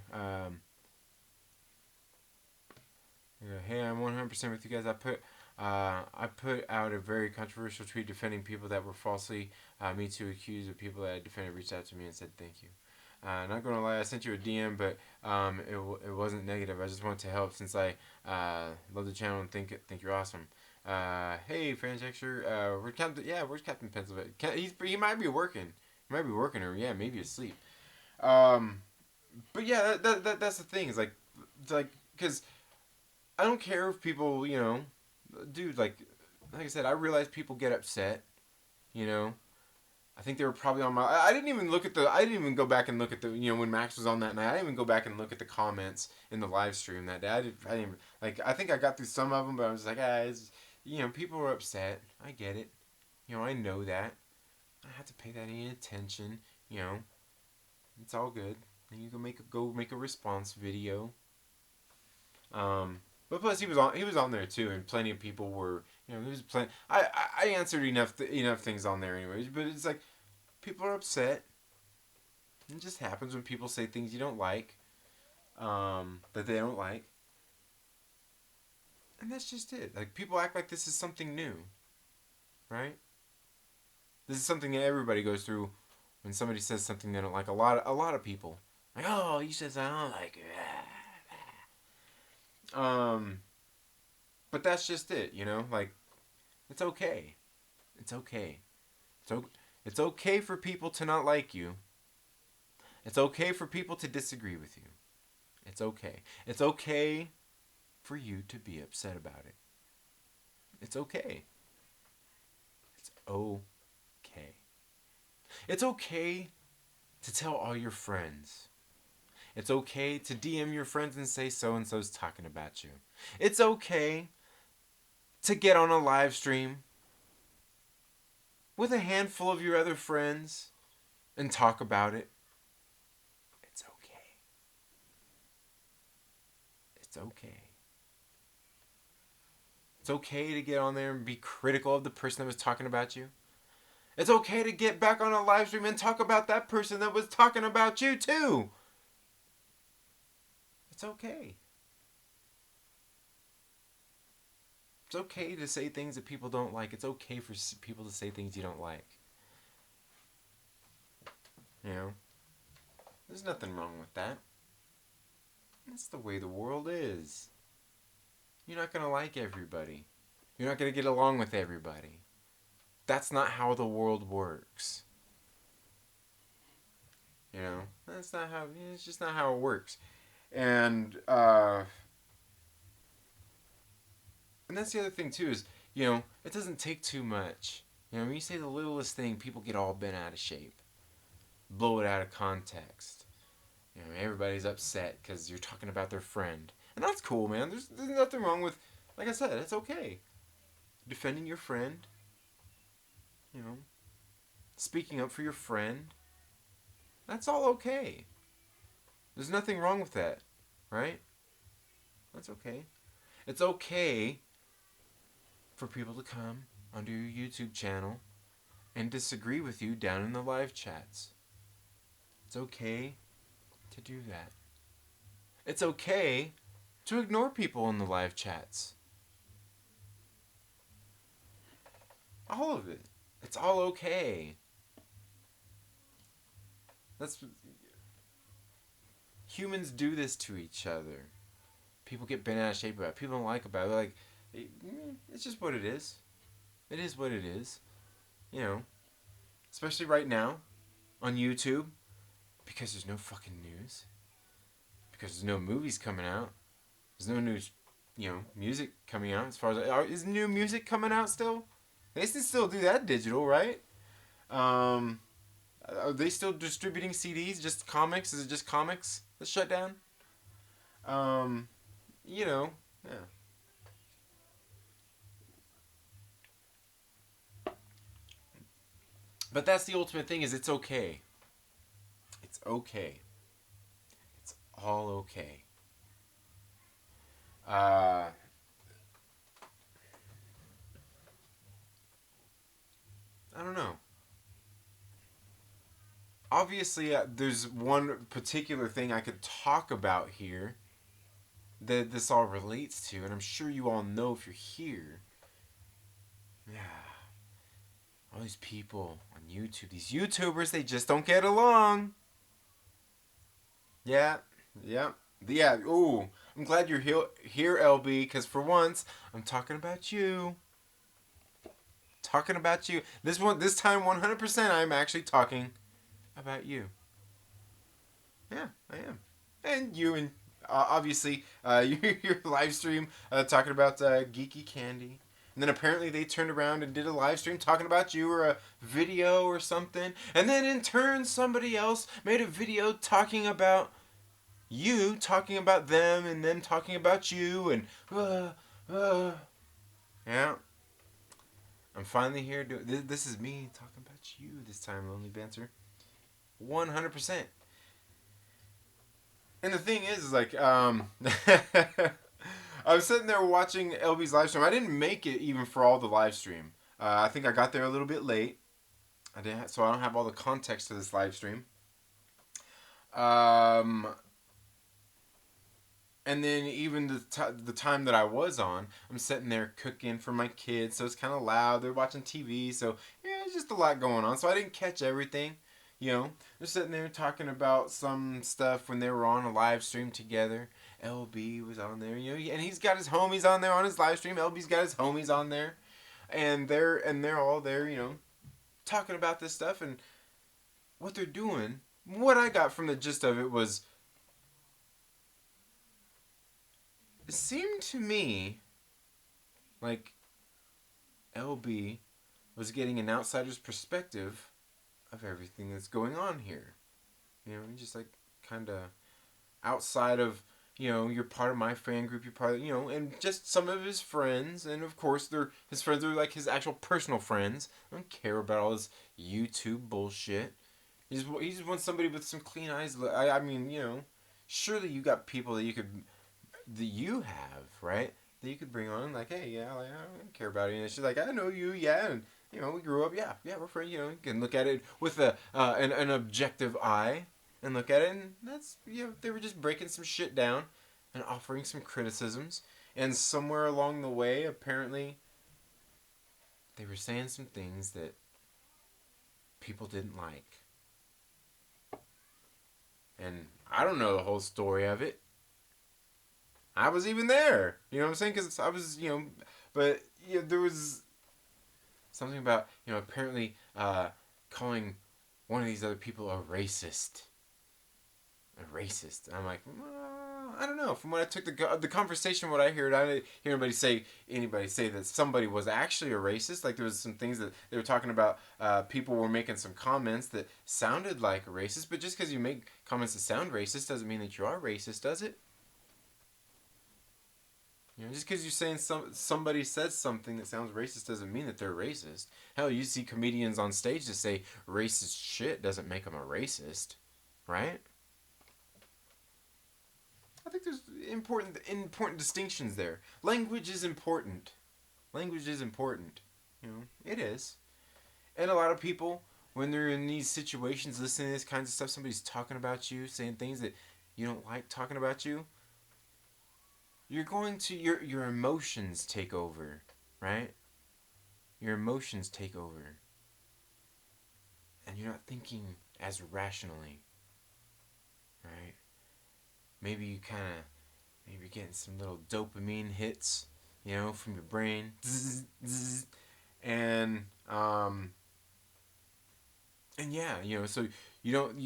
Yeah, hey, I'm 100% with you guys. I put out a very controversial tweet defending people that were falsely Me Too accused of people that I defended reached out to me and said thank you. Not gonna lie, I sent you a DM, but it wasn't negative. I just wanted to help since I love the channel and think you're awesome. Hey, Franchexture, where's Captain Pennsylvania? He might be working. He might be working, or yeah, maybe asleep. Um, but yeah, that's the thing. Is like, because I don't care if people, dude, like I said, I realize people get upset. You know, I think they were probably on my. I didn't even look at the. I didn't even go back and look at the. When Max was on that night, I didn't even go back and look at the comments in the live stream that day. I didn't even, like. I think I got through some of them, but I was like, people were upset. I get it. I know that. I have to pay that any attention. You know, it's all good. And you can go make a response video. Um, but plus he was on there too, and plenty of people were. He was plenty. I answered enough things on there anyways, but it's like people are upset. It just happens when people say things you don't like, that they don't like, and that's just it. Like people act like this is something new, right? This is something that everybody goes through when somebody says something they don't like. A lot of people like, oh, you said I don't like it. Um, but that's just it, Like it's okay. It's okay. It's okay for people to not like you. It's okay for people to disagree with you. It's okay. It's okay for you to be upset about it. It's okay. It's okay. It's okay to tell all your friends. It's okay to DM your friends and say so and so's talking about you. It's okay to get on a live stream with a handful of your other friends and talk about it. It's okay. It's okay. It's okay to get on there and be critical of the person that was talking about you. It's okay to get back on a live stream and talk about that person that was talking about you too. It's okay. It's okay to say things that people don't like. It's okay for people to say things you don't like. There's nothing wrong with that. That's the way the world is. You're not going to like everybody. You're not going to get along with everybody. That's not how the world works. That's not how. It's just not how it works. And that's the other thing too is it doesn't take too much. When you say the littlest thing, people get all bent out of shape, blow it out of context. Everybody's upset because you're talking about their friend, and that's cool, man. There's nothing wrong with, like I said, it's okay. Defending your friend, speaking up for your friend. That's all okay. There's nothing wrong with that, right? That's okay. It's okay for people to come onto your YouTube channel and disagree with you down in the live chats. It's okay to do that. It's okay to ignore people in the live chats. All of it. It's all okay. Humans do this to each other. People get bent out of shape about it. People don't like about it. They're like, it's just what it is. It is what it is. Especially right now on YouTube, because there's no fucking news. Because there's no movies coming out. There's no new, music coming out. As far as is new music coming out still? They still do that digital, right? Are they still distributing CDs? Just comics? Is it just comics that's shut down? Yeah. But that's the ultimate thing is it's okay. It's okay. It's all okay. Uh, I don't know. Obviously, there's one particular thing I could talk about here that this all relates to, and I'm sure you all know if you're here. Yeah, all these people on YouTube, these YouTubers, they just don't get along. Yeah, yeah, yeah. Ooh, I'm glad you're here, LB, because for once, I'm talking about you. Talking about you. This time, 100%, I'm actually talking about you. Yeah, I am. And you, and obviously your live stream talking about geeky candy. And then apparently they turned around and did a live stream talking about you or a video or something. And then in turn somebody else made a video talking about you, talking about them, and them talking about you, and yeah. I'm finally here. This is me talking about you this time, Lonely Banter. 100%. And the thing is like, I was sitting there watching LB's live stream. I didn't make it even for all the live stream. I think I got there a little bit late. So I don't have all the context to this live stream. Um, and then even the time that I was on, I'm sitting there cooking for my kids, so it's kind of loud. They're watching TV, so yeah, it's just a lot going on. So I didn't catch everything. They're sitting there talking about some stuff when they were on a live stream together. LB was on there, and he's got his homies on there on his live stream. LB's got his homies on there, and they're all there, talking about this stuff and what they're doing. What I got from the gist of it was, it seemed to me like LB was getting an outsider's perspective of everything that's going on here. Just like kind of outside of, you're part of my fan group, you're part of, and just some of his friends, and of course his friends are like his actual personal friends. I don't care about all this YouTube bullshit. He just wants somebody with some clean eyes. I mean, surely you got people that you have, right? That you could bring on, like, hey, yeah, like, I don't care about it. And she's like, I know you, yeah, and we grew up, yeah, we're friends. You can look at it with an objective eye and look at it, and that's they were just breaking some shit down and offering some criticisms, and somewhere along the way, apparently, they were saying some things that people didn't like, and I don't know the whole story of it. I was even there. You know what I'm saying? Because I was, but there was something about, apparently calling one of these other people a racist. A racist. And I'm like, well, I don't know. From when I took the conversation, what I heard, I didn't hear anybody say that somebody was actually a racist. Like there was some things that they were talking about. People were making some comments that sounded like a racist. But just because you make comments that sound racist doesn't mean that you are racist, does it? Just because you're saying somebody says something that sounds racist doesn't mean that they're racist. Hell, you see comedians on stage that say racist shit doesn't make them a racist, right? I think there's important distinctions there. Language is important. Language is important. It is. And a lot of people, when they're in these situations, listening to this kinds of stuff, somebody's talking about you, saying things that you don't like talking about you, you're going to your emotions take over, right? Your emotions take over, and you're not thinking as rationally, right? Maybe maybe you're getting some little dopamine hits, from your brain, and and yeah, so you don't,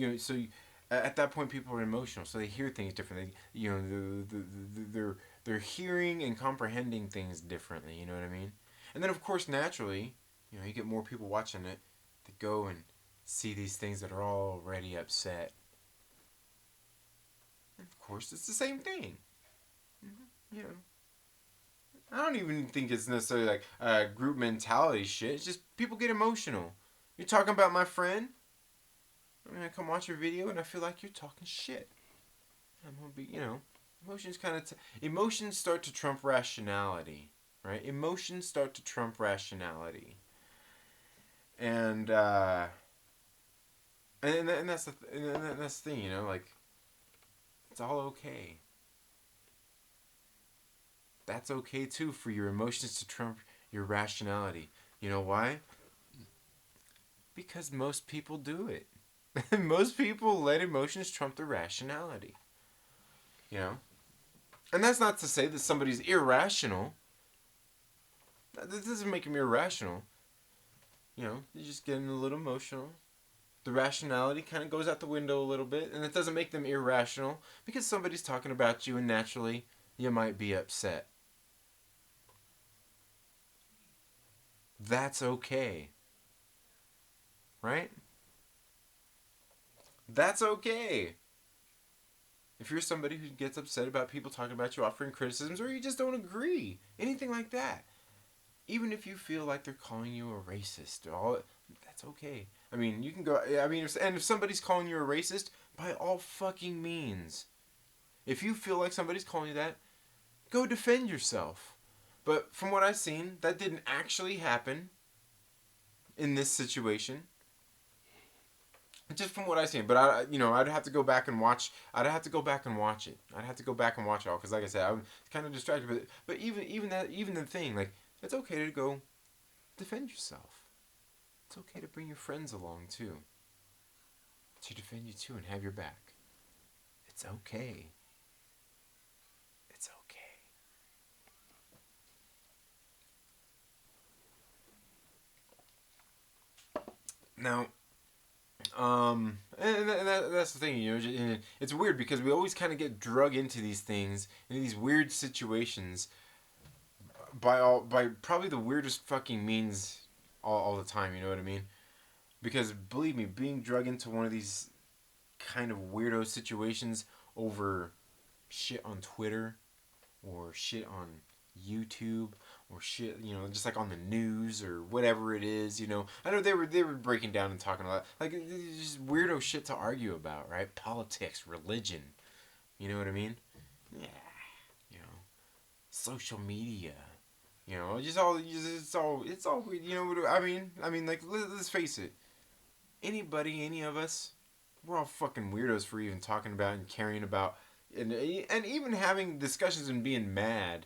at that point people are emotional, so they hear things differently. They're hearing and comprehending things differently. You know what I mean? And then of course naturally, you get more people watching it that go and see these things that are already upset. And of course, it's the same thing. You know, I don't even think it's necessarily like group mentality shit. It's just people get emotional. You're talking about my friend. I'm gonna come watch your video, and I feel like you're talking shit. I'm gonna be, Emotions start to trump rationality, right? Emotions start to trump rationality, and and that's the thing, you know, like it's all okay. That's okay too for your emotions to trump your rationality. You know why? Because most people do it. Most people let emotions trump their rationality. You know? And that's not to say that somebody's irrational. That doesn't make them irrational. You know, they're just getting a little emotional. The rationality kind of goes out the window a little bit, and it doesn't make them irrational because somebody's talking about you and naturally you might be upset. That's okay. Right? That's okay. If you're somebody who gets upset about people talking about you, offering criticisms, or you just don't agree, anything like that, even if you feel like they're calling you a racist, all that's okay. I mean, you can go. I mean, if somebody's calling you a racist, by all fucking means, if you feel like somebody's calling you that, go defend yourself. But from what I've seen, that didn't actually happen in this situation. Just from what I've seen, but I'd have to go back and watch. I'd have to go back and watch it. I'd have to go back and watch it all because, like I said, I'm kind of distracted. But even the thing, like, it's okay to go defend yourself. It's okay to bring your friends along too, to defend you too and have your back. It's okay. It's okay. Now, that's the thing, you know. It's weird because we always kind of get drug into these things, into these weird situations, by probably the weirdest fucking means all the time. You know what I mean? Because believe me, being drug into one of these kind of weirdo situations over shit on Twitter or shit on YouTube or shit, you know, just like on the news or whatever it is, you know. I know they were breaking down and talking a lot, like just weirdo shit to argue about, right? Politics, religion, you know what I mean? Yeah, you know, social media, you know, it's all weird, you know. I mean, like let's face it, anybody, any of us, we're all fucking weirdos for even talking about and caring about, and even having discussions and being mad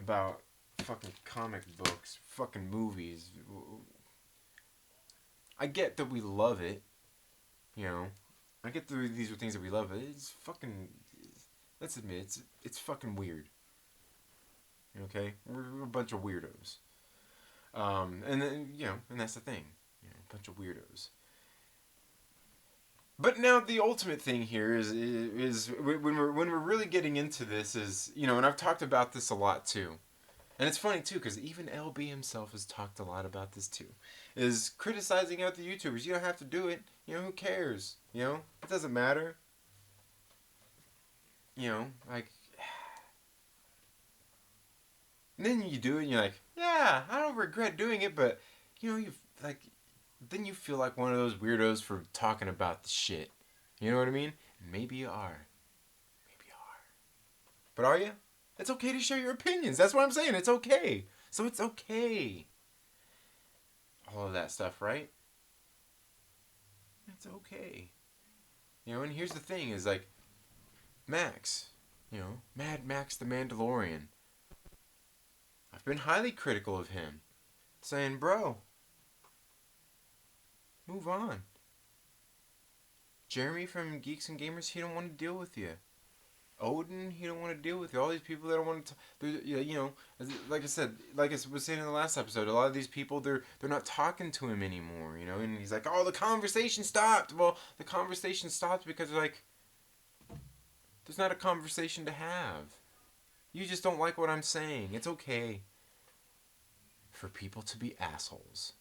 about fucking comic books, fucking movies. I get that we love it, you know. I get that these are things that we love. It's fucking. Let's admit it's fucking weird. Okay, we're a bunch of weirdos. And then and that's the thing, a bunch of weirdos. But now the ultimate thing here is when we're really getting into this is, and I've talked about this a lot too. And it's funny too, because even LB himself has talked a lot about this too. Is criticizing out the YouTubers. You don't have to do it. Who cares? It doesn't matter. Like. And then you do it and you're like, yeah, I don't regret doing it, but, you like, then you feel like one of those weirdos for talking about the shit. You know what I mean? Maybe you are. Maybe you are. But are you? It's okay to share your opinions. That's what I'm saying. It's okay. So it's okay. All of that stuff, right? It's okay. And here's the thing is like, Max, Mad Max the Mandalorian. I've been highly critical of him. Saying, bro, move on. Jeremy from Geeks and Gamers, he don't want to deal with you. Odin, he don't want to deal with you. All these people that don't want to, like I said, like I was saying in the last episode, a lot of these people, they're not talking to him anymore, and he's like, oh, the conversation stopped. Well, the conversation stopped because, like, there's not a conversation to have. You just don't like what I'm saying. It's okay for people to be assholes.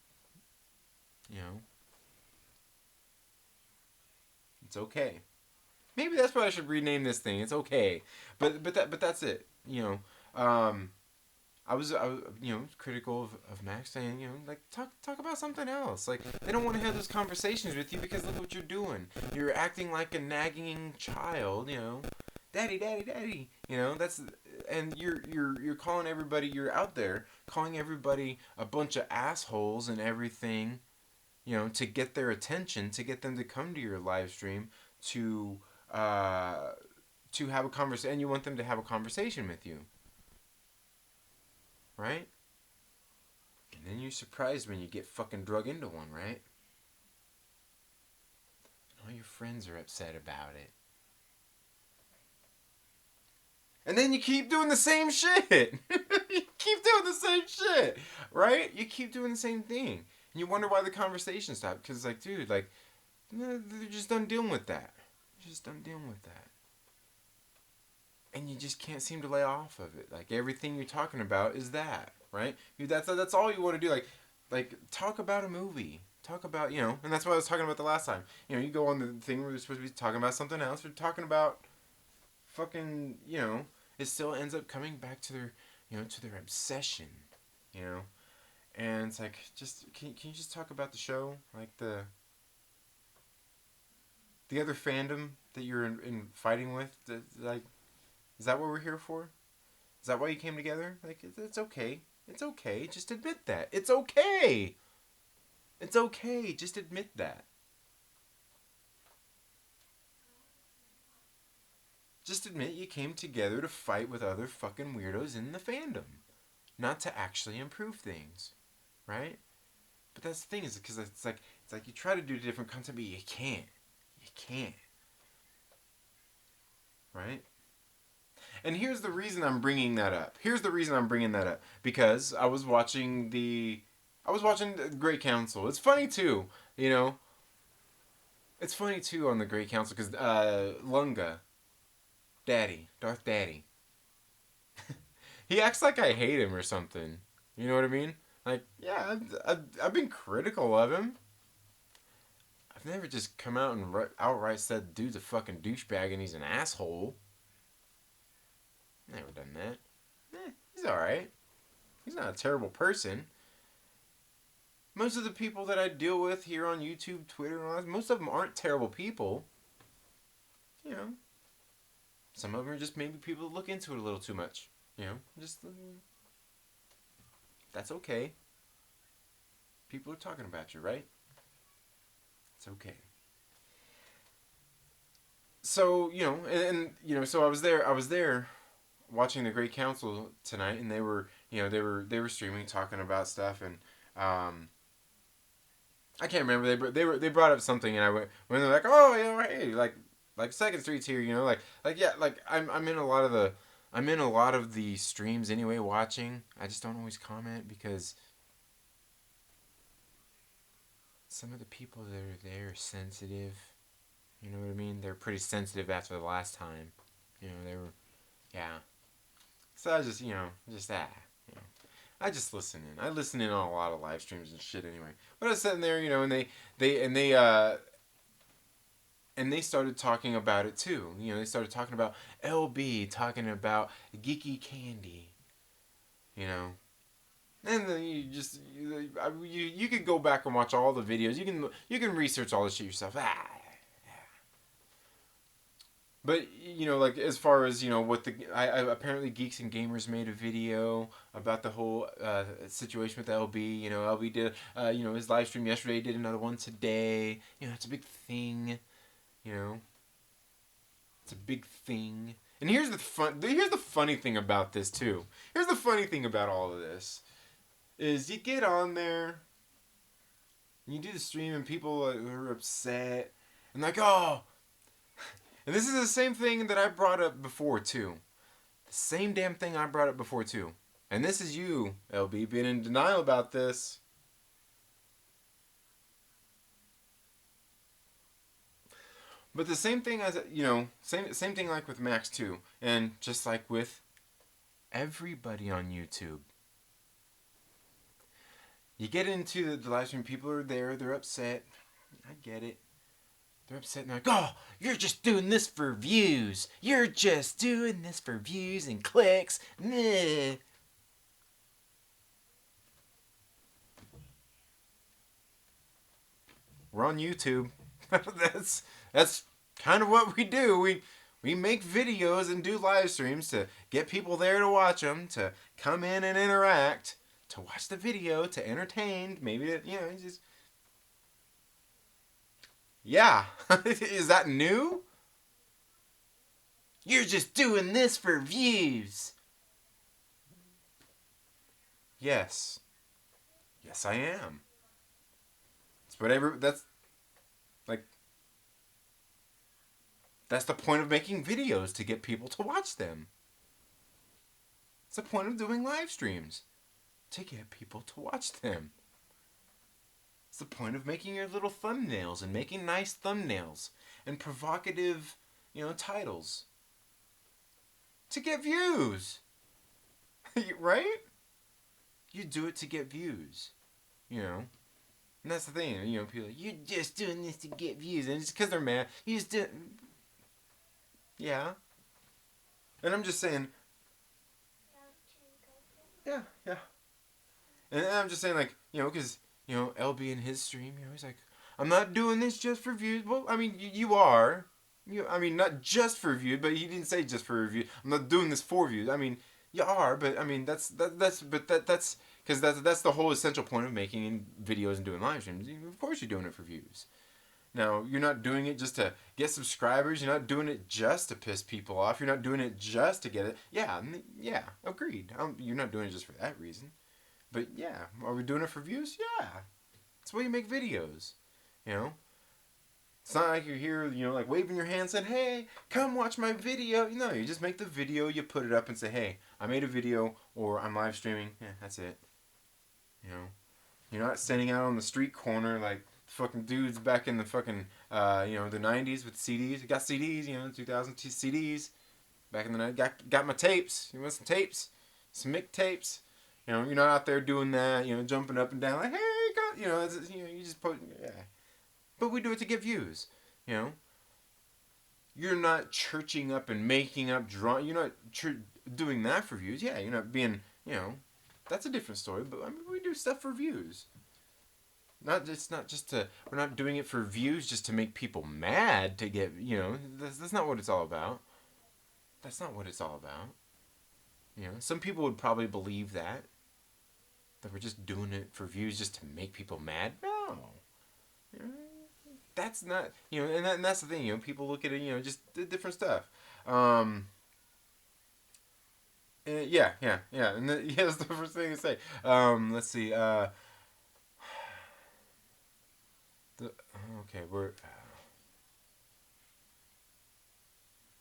It's okay. Maybe that's why I should rename this thing. It's okay, but that's it. I was critical of Max, saying like talk about something else. Like, they don't want to have those conversations with you because look what you're doing. You're acting like a nagging child. Daddy, daddy, daddy. You know, that's and you're calling everybody. You're out there calling everybody a bunch of assholes and everything. You know, to get their attention, to get them to come to your live stream, to uh, to have a conversation, and you want them to have a conversation with you, right? And then you're surprised when you get fucking drug into one, right? And all your friends are upset about it. And then you keep doing the same shit. You keep doing the same shit, right? You keep doing the same thing. And you wonder why the conversation stopped. Because, like, dude, like, they're just done dealing with that. They're just done dealing with that. And you just can't seem to lay off of it. Like, everything you're talking about is that, right? That's all you want to do. Like, talk about a movie. Talk about, you know, and that's what I was talking about the last time. You know, you go on the thing where we're supposed to be talking about something else. We're talking about fucking, you know, it still ends up coming back to their, you know, to their obsession, you know, and it's like, just can you just talk about the show, like the other fandom that you're in fighting with, like, is that what we're here for? Is that why you came together? Like, it's okay, it's okay, just admit that it's okay, it's okay, just admit that. Just admit you came together to fight with other fucking weirdos in the fandom, not to actually improve things, right? But that's the thing, is because it's like you try to do different content, but you can't. You can't, right? And here's the reason I'm bringing that up. Here's the reason I'm bringing that up, because I was watching the Great Counsel. It's funny too, you know. It's funny too on the Great Counsel because Lunga, Daddy, Darth Daddy, he acts like I hate him or something. You know what I mean? Like, yeah, I've been critical of him. I've never just come out and outright said dude's a fucking douchebag and he's an asshole. Never done that. He's alright. He's not a terrible person. Most of the people that I deal with here on YouTube, Twitter, and all that, most of them aren't terrible people. You know, some of them are just maybe people that look into it a little too much. You know, just that's okay. People are talking about you, right? It's okay. So you know, and you know, so I was there watching the Great Council tonight, and they were, you know, they were streaming, talking about stuff, and I can't remember, they brought up something, and I went when they're like, oh, you know, hey, like Second Street's here, you know, like yeah, like I'm in a lot of the streams anyway, watching. I just don't always comment because some of the people that are there are sensitive. You know what I mean? They're pretty sensitive after the last time. You know, they were, yeah. So I just, you know, just that. You know, I just listen in. I listen in on a lot of live streams and shit anyway. But I was sitting there, you know, and they started talking about it too. You know, they started talking about LB, talking about geeky candy. You know, and then you could go back and watch all the videos. You can research all this shit yourself. But you know, like as far as you know, what I apparently Geeks and Gamers made a video about the whole situation with LB. You know, LB did you know, his live stream yesterday. Did another one today. You know, it's a big thing. You know, it's a big thing. And here's the funny thing about this too. Here's the funny thing about all of this is you get on there, and you do the stream, and people are upset and like, oh. And this is the same thing that I brought up before too. The same damn thing I brought up before too. And this is you, LB, being in denial about this. But the same thing as, you know, same thing like with Max too. And just like with everybody on YouTube. You get into the live stream, people are there, they're upset. I get it. They're upset and they're like, oh, you're just doing this for views. You're just doing this for views and clicks. Meh. We're on YouTube. that's kind of what we do. We make videos and do live streams to get people there to watch them, to come in and interact, to watch the video, to entertain. Maybe just yeah. Is that new? You're just doing this for views. Yes, yes, I am. It's whatever. Like that's the point of making videos to get people to watch them. It's the point of doing live streams to get people to watch them. It's the point of making your little thumbnails and making nice thumbnails and provocative, titles to get views. Right? You do it to get views, And that's the thing, people are like, you're just doing this to get views. And it's because they're mad. You just do. Yeah. And I'm just saying. Yeah, yeah. And I'm just saying, like, because, LB in his stream, he's like, I'm not doing this just for views. Well, I mean, you are. I mean, not just for views, but he didn't say just for views. I'm not doing this for views. I mean, you are, but I mean, that's because that's the whole essential point of making videos and doing live streams. Of course, you're doing it for views. Now, you're not doing it just to get subscribers. You're not doing it just to piss people off. You're not doing it just to get it. Yeah, agreed. You're not doing it just for that reason. But yeah, are we doing it for views? Yeah. That's why you make videos. It's not like you're here, like waving your hand saying, hey, come watch my video. No, you just make the video, you put it up and say, hey, I made a video or I'm live streaming. Yeah, that's it. You're not standing out on the street corner like fucking dudes back in the fucking, the 90s with CDs. You got CDs, 2000 CDs. Back in the night, got my tapes. You want some tapes? Some Mick tapes. You're not out there doing that, jumping up and down like, hey, God, you just put, yeah. But we do it to get views, You're not churching up and making up you're not doing that for views. Yeah, you're not being, that's a different story. But I mean, we do stuff for views. It's not just to, we're not doing it for views just to make people mad to get, that's not what it's all about. That's not what it's all about. Some people would probably believe that we're just doing it for views just to make people mad. No. That's not, and that's the thing, people look at it, just different stuff. Yeah. And that's the first thing to say. Let's see. Okay,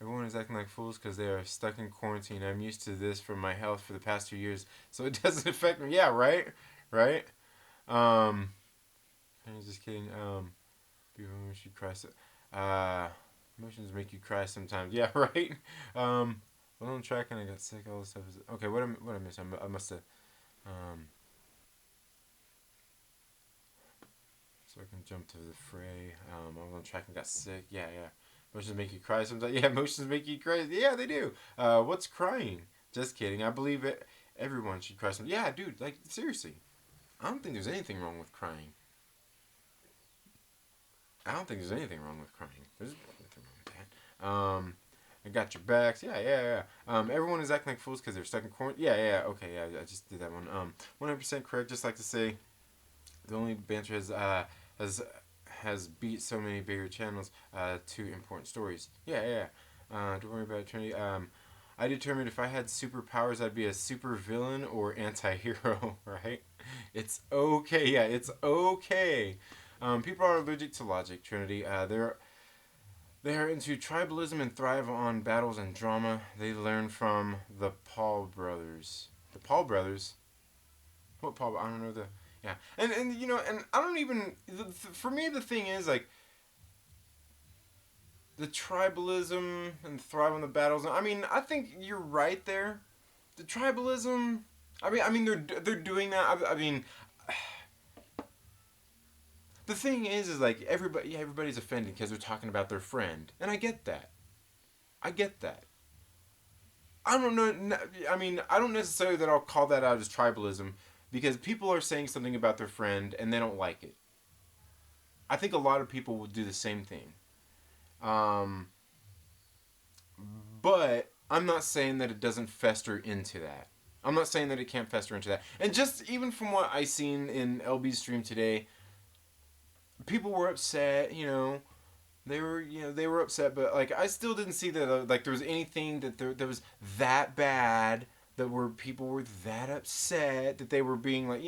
everyone is acting like fools because they are stuck in quarantine. I'm used to this for my health for the past 2 years, so it doesn't affect me. Yeah, right? I'm just kidding. People make you cry. Emotions make you cry sometimes. Yeah, right? Well, on track and I got sick. All this stuff is... Okay, what I missed? I must have... So I can jump to the fray. I was on track and got sick. Yeah. Emotions make you cry sometimes. Yeah, emotions make you cry. Yeah, they do. What's crying? Just kidding. I believe it. Everyone should cry sometimes. Yeah, dude. Like, seriously. I don't think there's anything wrong with crying. I don't think there's anything wrong with crying. There's nothing wrong with that. I got your backs. Yeah. Everyone is acting like fools because they're stuck in quarantine. Yeah. Okay, yeah. I just did that one. 100% correct. Just like to say, the only banter has beat so many bigger channels to important stories. Yeah. Don't worry about eternity. I determined if I had superpowers, I'd be a super villain or anti-hero, right? It's okay. Yeah, it's okay. People are allergic to logic, Trinity. They are into tribalism and thrive on battles and drama. They learn from the Paul brothers. The Paul brothers? What Paul? I don't know the... Yeah. And and I don't even... For me, the thing is, like, the tribalism and thrive on the battles. I mean, I think you're right there. The tribalism... I mean, they're doing that. I mean... The thing is like everybody's offended because they're talking about their friend, and I get that. I don't know. I mean, I don't necessarily that I'll call that out as tribalism because people are saying something about their friend and they don't like it. I think a lot of people will do the same thing. But I'm not saying that it doesn't fester into that. I'm not saying that it can't fester into that. And just even from what I seen in LB's stream today, people were upset. They were upset, but like I still didn't see that like there was anything that was that bad that were people were that upset that they were being like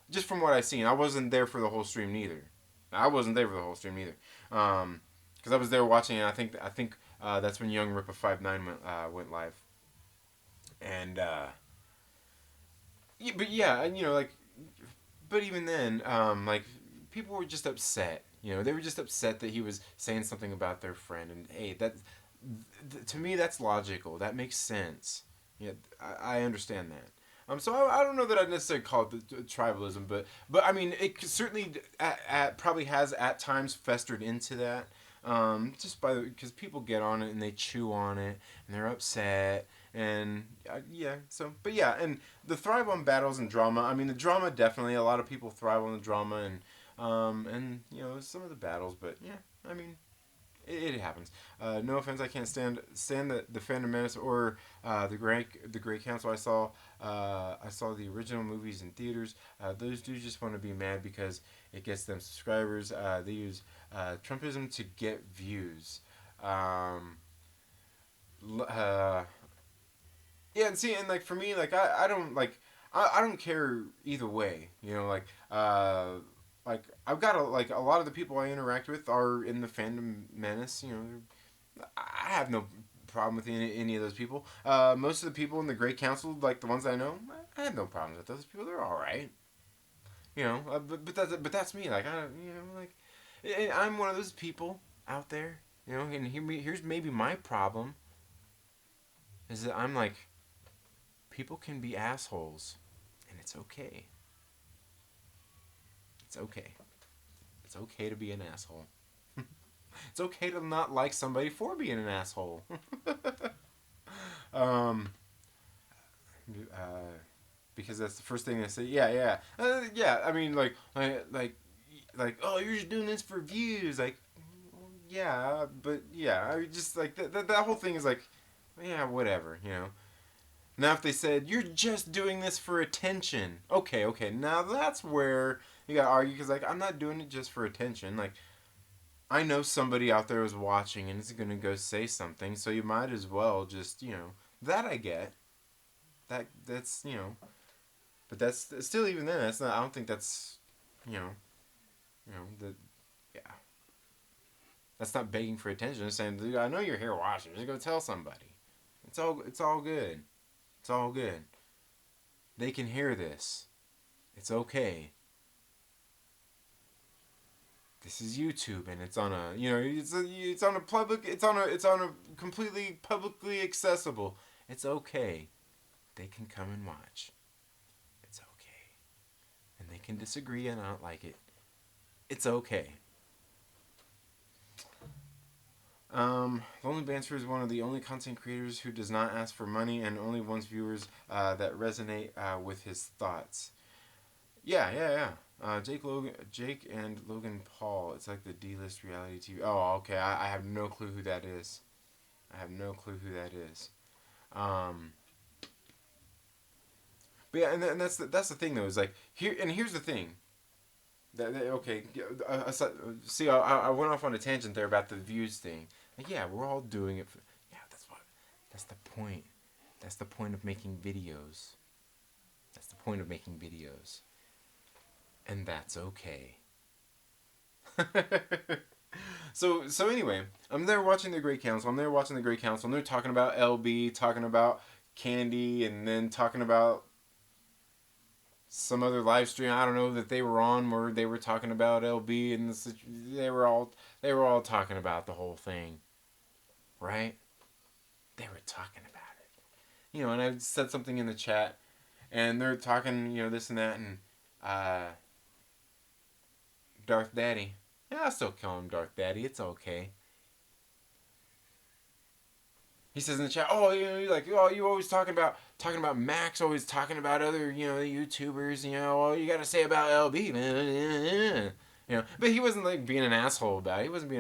just from what I seen. I wasn't there for the whole stream neither. I wasn't there for the whole stream neither. Because I was there watching it. I think that's when Young Rippa 59 went live, and yeah, but yeah, and like, but even then, like people were just upset. They were just upset that he was saying something about their friend, and hey, to me that's logical. That makes sense. Yeah, I understand that. So I don't know that I'd necessarily call it the tribalism, but I mean it certainly probably has at times festered into that. Just because people get on it and they chew on it and they're upset and yeah. So but yeah, and the thrive on battles and drama. I mean the drama definitely a lot of people thrive on the drama and some of the battles, but yeah, I mean it happens. No offense, I can't stand the Phantom Menace or the Great Council. I saw the original movies in theaters. Those dudes just want to be mad because it gets them subscribers. They use Trumpism to get views. Yeah, and see, and like for me, like I don't like I don't care either way. Like I've got a lot of the people I interact with are in the Fandom Menace. I have no problem with any of those people. Most of the people in the Great Council, like the ones I know, I have no problems with those people. They're all right. But that's me. Like like and I'm one of those people out there. And here's maybe my problem is that I'm like people can be assholes, and it's okay. It's okay. It's okay to be an asshole. It's okay to not like somebody for being an asshole. um, because that's the first thing they say. Yeah, yeah, yeah. I mean, like, oh, you're just doing this for views. Like, yeah, but yeah, I just like that whole thing is like, yeah, whatever. Now, if they said you're just doing this for attention, okay, now that's where you gotta argue because like I'm not doing it just for attention. Like I know somebody out there is watching and is gonna go say something, so you might as well just that I get that's but that's still even then that's not I don't think that's you know that yeah that's not begging for attention. It's saying dude I know you're here watching, just go tell somebody. It's all good. It's all good. They can hear this. It's okay. This is YouTube and it's on a it's on a public it's on a completely publicly accessible. It's okay. They can come and watch. It's okay. And they can disagree and not like it. It's okay. Lonely Banter is one of the only content creators who does not ask for money and only wants viewers that resonate with his thoughts. Yeah. Jake and Logan Paul. It's like the D-list reality TV. Oh, okay. I have no clue who that is. But yeah, and that's the thing though. Is like here's the thing. Okay, see, I went off on a tangent there about the views thing. Like, yeah, we're all doing it. Yeah, that's the point. That's the point of making videos. And that's okay. So anyway, I'm there watching the Great Council. And they're talking about LB, talking about Candy, and then talking about some other live stream I don't know that they were on where they were talking about LB and they were all talking about the whole thing, right? They were talking about it, and I said something in the chat, and they're talking, this and that, and Darth Daddy, yeah, I still call him Darth Daddy. It's okay. He says in the chat, oh, you always talking about Max, always talking about other, YouTubers, all you got to say about LB, man, But he wasn't being an asshole about it. He was like,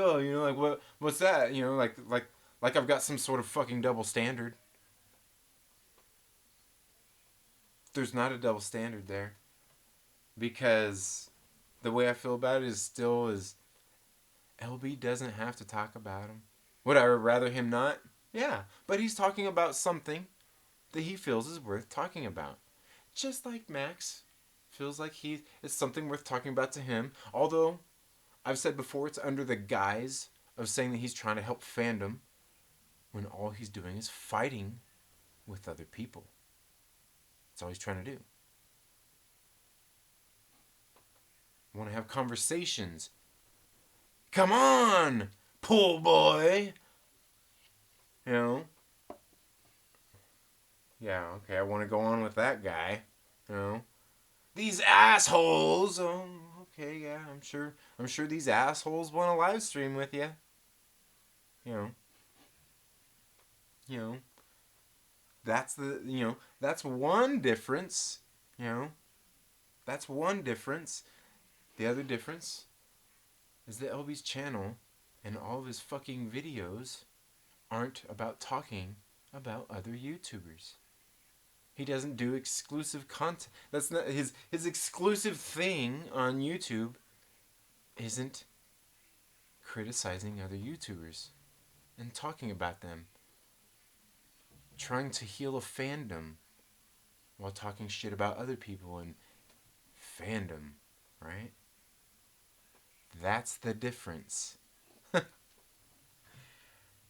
oh, what's that, Like I've got some sort of fucking double standard. There's not a double standard there. Because the way I feel about it is still is LB doesn't have to talk about him. Would I rather him not? Yeah. But he's talking about something that he feels is worth talking about. Just like Max feels like it's something worth talking about to him. Although I've said before it's under the guise of saying that he's trying to help fandom when all he's doing is fighting with other people. That's all he's trying to do. Want to have conversations. Come on, pool boy. You know? Yeah, okay, I want to go on with that guy. You know? These assholes. Oh, okay, yeah, I'm sure these assholes want to live stream with you. You know. You know. That's one difference. You know. That's one difference. The other difference is that LB's channel and all of his fucking videos aren't about talking about other YouTubers. He doesn't do exclusive content. That's not his exclusive thing on YouTube isn't criticizing other YouTubers and talking about them. Trying to heal a fandom while talking shit about other people and fandom, right? That's the difference.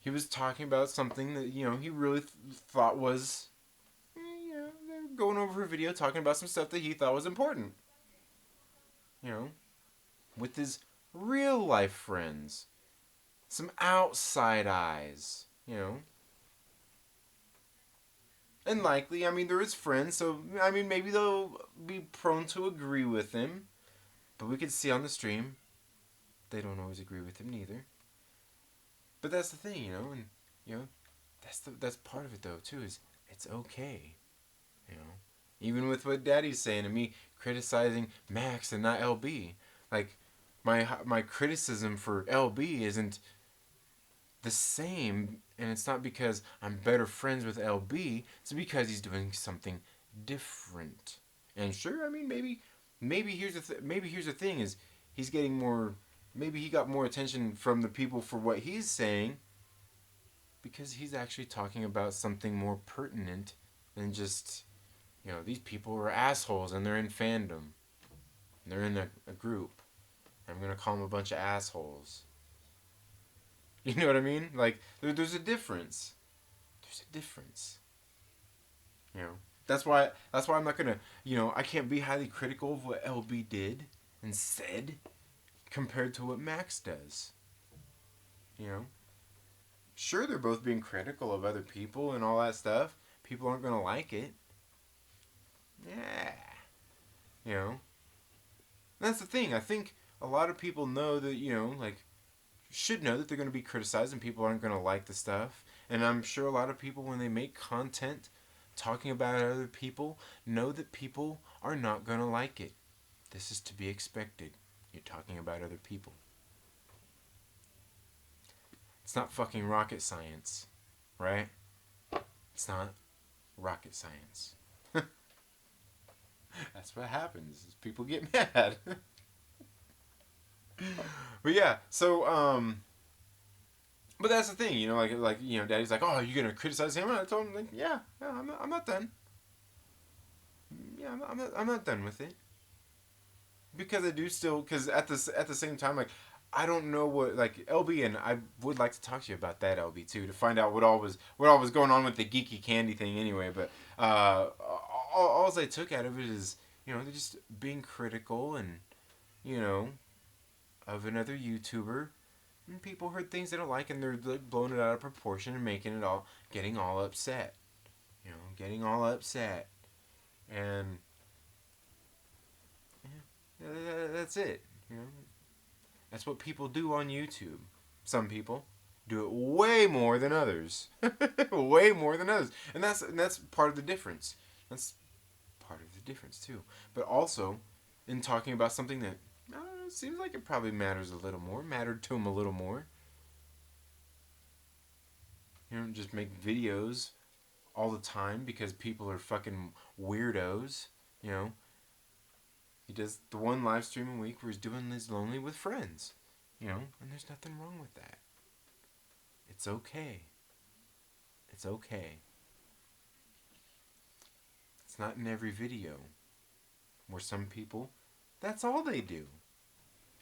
He was talking about something that, he really thought was, they were going over a video talking about some stuff that he thought was important. With his real life friends. Some outside eyes, And likely, they're his friends, so, maybe they'll be prone to agree with him. But we could see on the stream, they don't always agree with him neither. But that's the thing, and that's part of it though too. Is it's okay, Even with what Daddy's saying and me criticizing Max and not LB, like my criticism for LB isn't the same, and it's not because I'm better friends with LB. It's because he's doing something different. And sure, maybe here's the thing is he's getting more. Maybe he got more attention from the people for what he's saying because he's actually talking about something more pertinent than just, these people are assholes and they're in fandom. They're in a group. I'm going to call them a bunch of assholes. You know what I mean? Like, there's a difference. There's a difference. That's why I'm not going to, I can't be highly critical of what LB did and said compared to what Max does. Sure, they're both being critical of other people and all that stuff. People aren't going to like it. Yeah. That's the thing. I think a lot of people know that, should know that they're going to be criticized and people aren't going to like the stuff. And I'm sure a lot of people, when they make content talking about other people, know that people are not going to like it. This is to be expected. You're talking about other people. It's not fucking rocket science, right? It's not rocket science. That's what happens. Is people get mad. But yeah, so but that's the thing, Daddy's like, "Oh, you're gonna criticize him?" And I told him, like, "Yeah, I'm not done. Yeah, I'm not done with it." Because I do still, because at the same time, like, I don't know what, like, LB, and I would like to talk to you about that, LB, too, to find out what all was going on with the geeky candy thing anyway. But all I took out of it is, they're just being critical and, of another YouTuber. And people heard things they don't like, and they're like blowing it out of proportion and getting all upset. Getting all upset. And that's it. That's what people do on YouTube. Some people do it way more than others. Way more than others. And that's part of the difference. That's part of the difference too. But also, in talking about something that, I don't know, seems like it probably mattered to him a little more. don't just make videos all the time because people are fucking weirdos. You know, he does the one live stream a week where he's doing this lonely with friends. You know, and there's nothing wrong with that. It's okay. It's okay. It's not in every video. Where some people, that's all they do.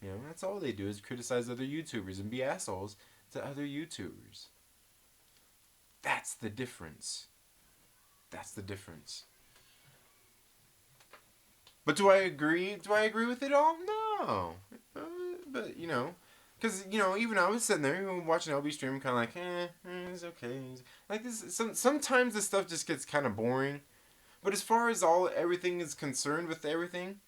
You know, that's all they do is criticize other YouTubers and be assholes to other YouTubers. That's the difference. That's the difference. But do I agree? Do I agree with it all? No. But, you know, because, you know, even I was sitting there watching LB stream kind of like, it's okay. Like, sometimes this stuff just gets kind of boring. But as far as everything is concerned with everything,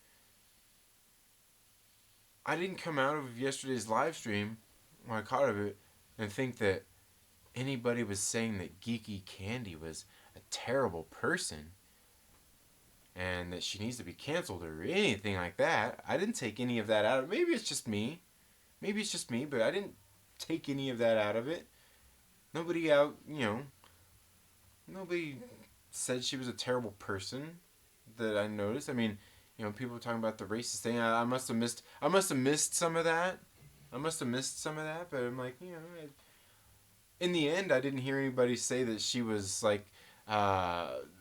I didn't come out of yesterday's live stream when I caught of it and think that anybody was saying that Geeky Candy was a terrible person and that she needs to be canceled or anything like that. I didn't take any of that out of it. Maybe it's just me. Maybe it's just me, but I didn't take any of that out of it. Nobody said she was a terrible person that I noticed. I mean, you know, people were talking about the racist thing. I must have missed some of that. But I'm like, you know, in the end, I didn't hear anybody say that she was like,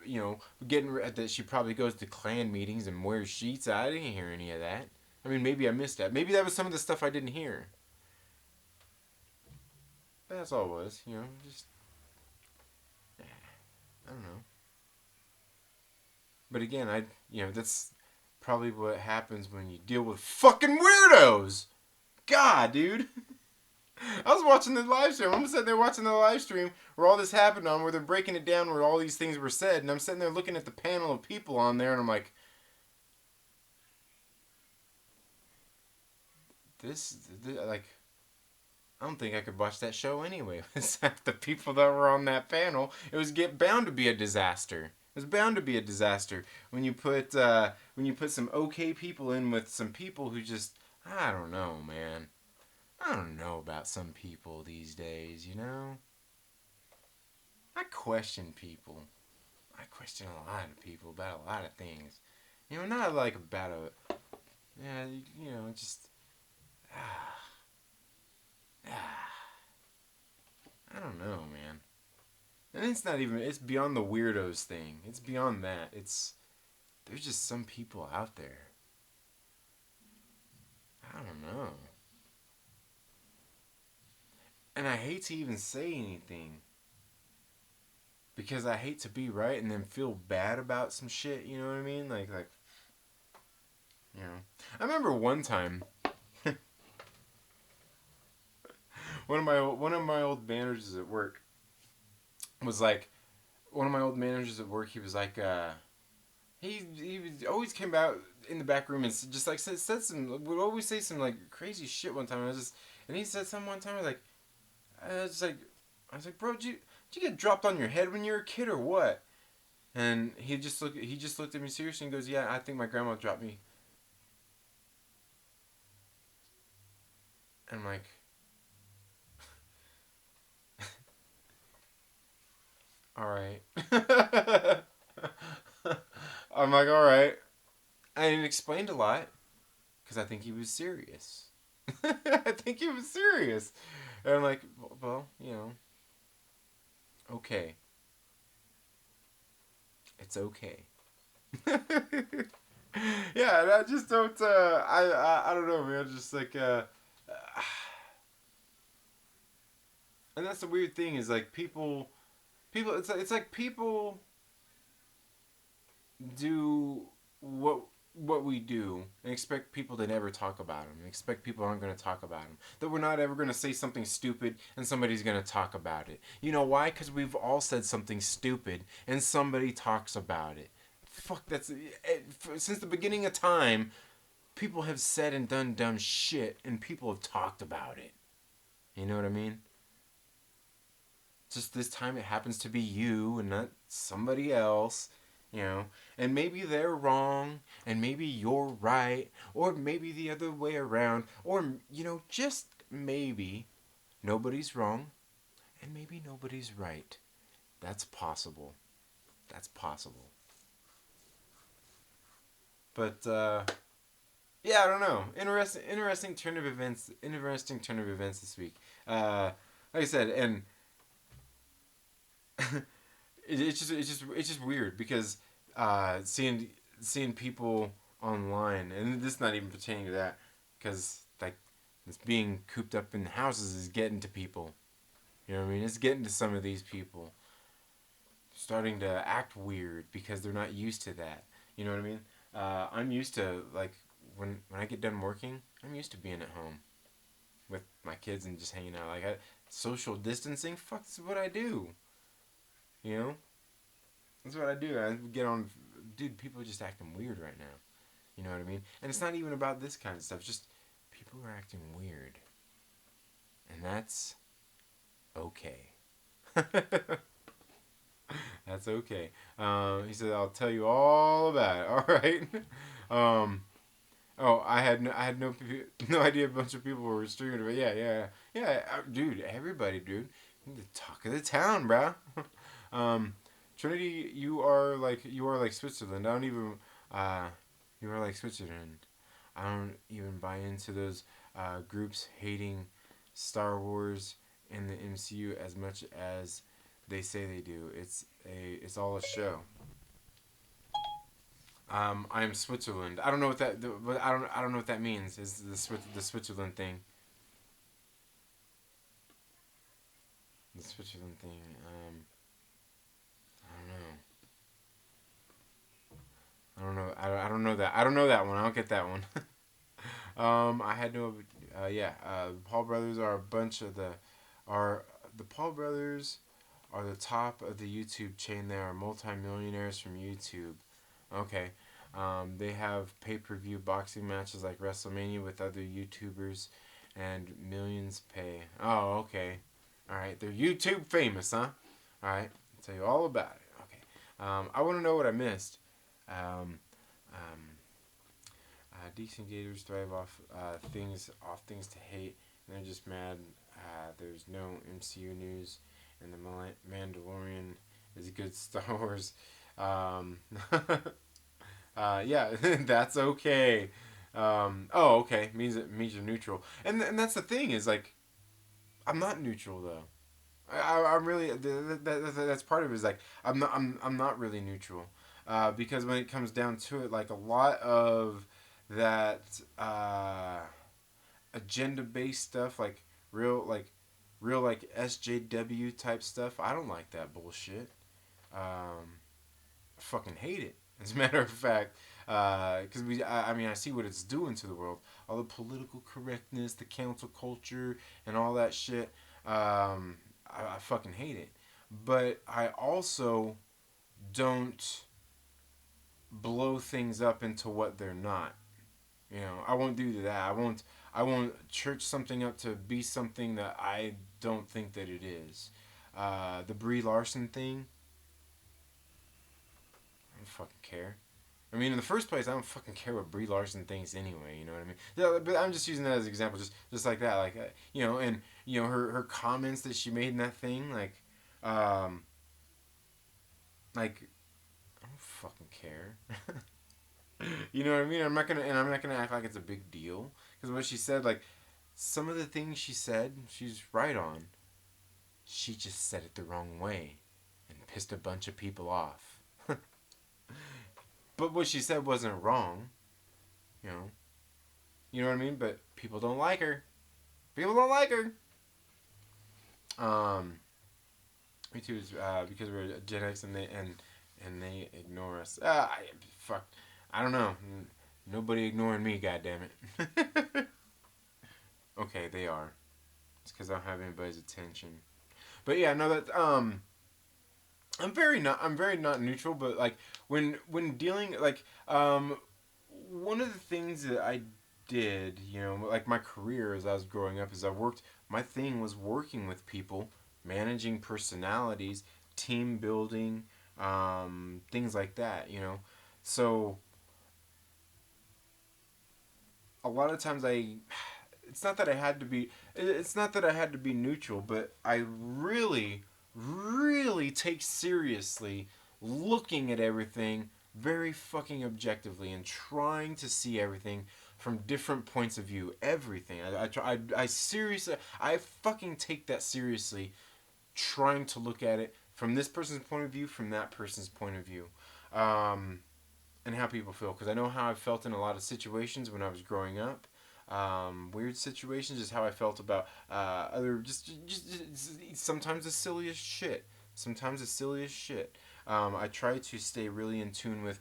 you know, that she probably goes to Klan meetings and wears sheets. I didn't hear any of that. I mean, maybe I missed that. Maybe that was some of the stuff I didn't hear. But that's all it was, you know, just, I don't know. But again, that's probably what happens when you deal with fucking weirdos. God, dude. I was watching the live stream. I'm sitting there watching the live stream where all this happened on, where they're breaking it down, where all these things were said, and I'm sitting there looking at the panel of people on there, and I'm like, like, I don't think I could watch that show anyway. With half the people that were on that panel, it was bound to be a disaster. It was bound to be a disaster when you put some okay people in with some people who just, I don't know, man. I don't know about some people these days, you know? I question people. I question a lot of people about a lot of things. You know, not like about you know, just, I don't know, man. And it's beyond the weirdos thing. It's beyond that. There's just some people out there. I don't know. And I hate to even say anything. Because I hate to be right and then feel bad about some shit, you know what I mean? Like, you know. I remember one time, one of my old managers at work was like, he was like, he always came out in the back room and just like said would always say some like crazy shit one time. And he said something one time. I was like, bro, did you get dropped on your head when you were a kid or what? And he just looked at me seriously and goes, yeah, I think my grandma dropped me. And I'm like, all right. I'm like, all right. And he explained a lot because I think he was serious. I think he was serious. And I'm like, well, you know, okay. It's okay. Yeah, and I just don't, I don't know, man. Just like, and that's the weird thing is like people, it's like people do what we do and expect people to never talk about them and expect people aren't going to talk about them, that we're not ever going to say something stupid and somebody's going to talk about it. You know why? Because we've all said something stupid and somebody talks about it. Fuck, since the beginning of time, people have said and done dumb shit and people have talked about it. You know what I mean? Just this time it happens to be you and not somebody else. You know, and maybe they're wrong, and maybe you're right, or maybe the other way around, or, you know, just maybe nobody's wrong, and maybe nobody's right. That's possible. That's possible. But yeah, I don't know. Interesting turn of events. Interesting turn of events this week. Like I said, and it's just weird because seeing people online, and this is not even pertaining to that, because like this being cooped up in houses is getting to people. You know what I mean? It's getting to some of these people starting to act weird because they're not used to that. You know what I mean? I'm used to like when I get done working, I'm used to being at home with my kids and just hanging out. Social distancing, fuck, that's what I do. You know, that's what I do. I get on, dude. People are just acting weird right now. You know what I mean? And it's not even about this kind of stuff. Just people are acting weird, and that's okay. That's okay. He said, "I'll tell you all about it." All right. Um, oh, I had no idea a bunch of people were streaming, but yeah, dude, everybody, dude, the talk of the town, bro. um, Trinity, you are like Switzerland. I don't even, uh, you are like Switzerland. I don't even buy into those groups hating Star Wars and the MCU as much as they say they do. It's all a show. I'm Switzerland. I don't know what that. But I don't know what that means. Is the Switzerland thing? The Switzerland thing. I don't know. I don't know. I don't know that. I don't know that one. I don't get that one. I had no. Yeah. Paul brothers are a bunch of are the Paul brothers are the top of the YouTube chain. They are multimillionaires from YouTube. Okay. They have pay-per-view boxing matches like WrestleMania with other YouTubers, and millions pay. Oh, okay. All right. They're YouTube famous, huh? All right. I'll tell you all about it. Okay. I want to know what I missed. Um, um, Decent gators thrive off things to hate, and they're just mad. There's no MCU news, and the Mandalorian is good Star Wars. Um, yeah, that's okay. Oh, okay. Means you're neutral, and that's the thing is like I'm not neutral though. I'm really that's part of it is like I'm not really neutral, because when it comes down to it, like a lot of that agenda based stuff, like real like real like SJW type stuff, I don't like that bullshit. I fucking hate it. As a matter of fact, because I mean, I see what it's doing to the world. All the political correctness, the council culture, and all that shit. I fucking hate it. But I also don't blow things up into what they're not. You know, I won't do that. I won't church something up to be something that I don't think that it is. The Brie Larson thing, I don't fucking care. I mean, in the first place, I don't fucking care what Brie Larson thinks anyway. You know what I mean? Yeah, but I'm just using that as an example, just like that, like you know, and you know her comments that she made in that thing, um, like I don't fucking care. You know what I mean? I'm not gonna act like it's a big deal because what she said, like some of the things she said, she's right on. She just said it the wrong way, and pissed a bunch of people off. But what she said wasn't wrong. You know, you know what I mean? But people don't like her. People don't like her. Um, me too. Is because we're Gen X and they ignore us. Fuck. I don't know. Nobody ignoring me. Goddamn it. Okay, they are. It's because I don't have anybody's attention. But yeah, no, that I'm very not neutral. But like when dealing like one of the things that I did, you know, like my career as I was growing up, is I worked. My thing was working with people, managing personalities, team building, things like that. You know, so a lot of times it's not that I had to be. It's not that I had to be neutral, but I really, really take seriously looking at everything very fucking objectively and trying to see everything from different points of view. Everything. I seriously. I fucking take that seriously. Trying to look at it from this person's point of view, from that person's point of view. Um, and how people feel, because I know how I felt in a lot of situations when I was growing up. Weird situations is how I felt about other just sometimes the silliest shit. Sometimes the silliest shit. I try to stay really in tune with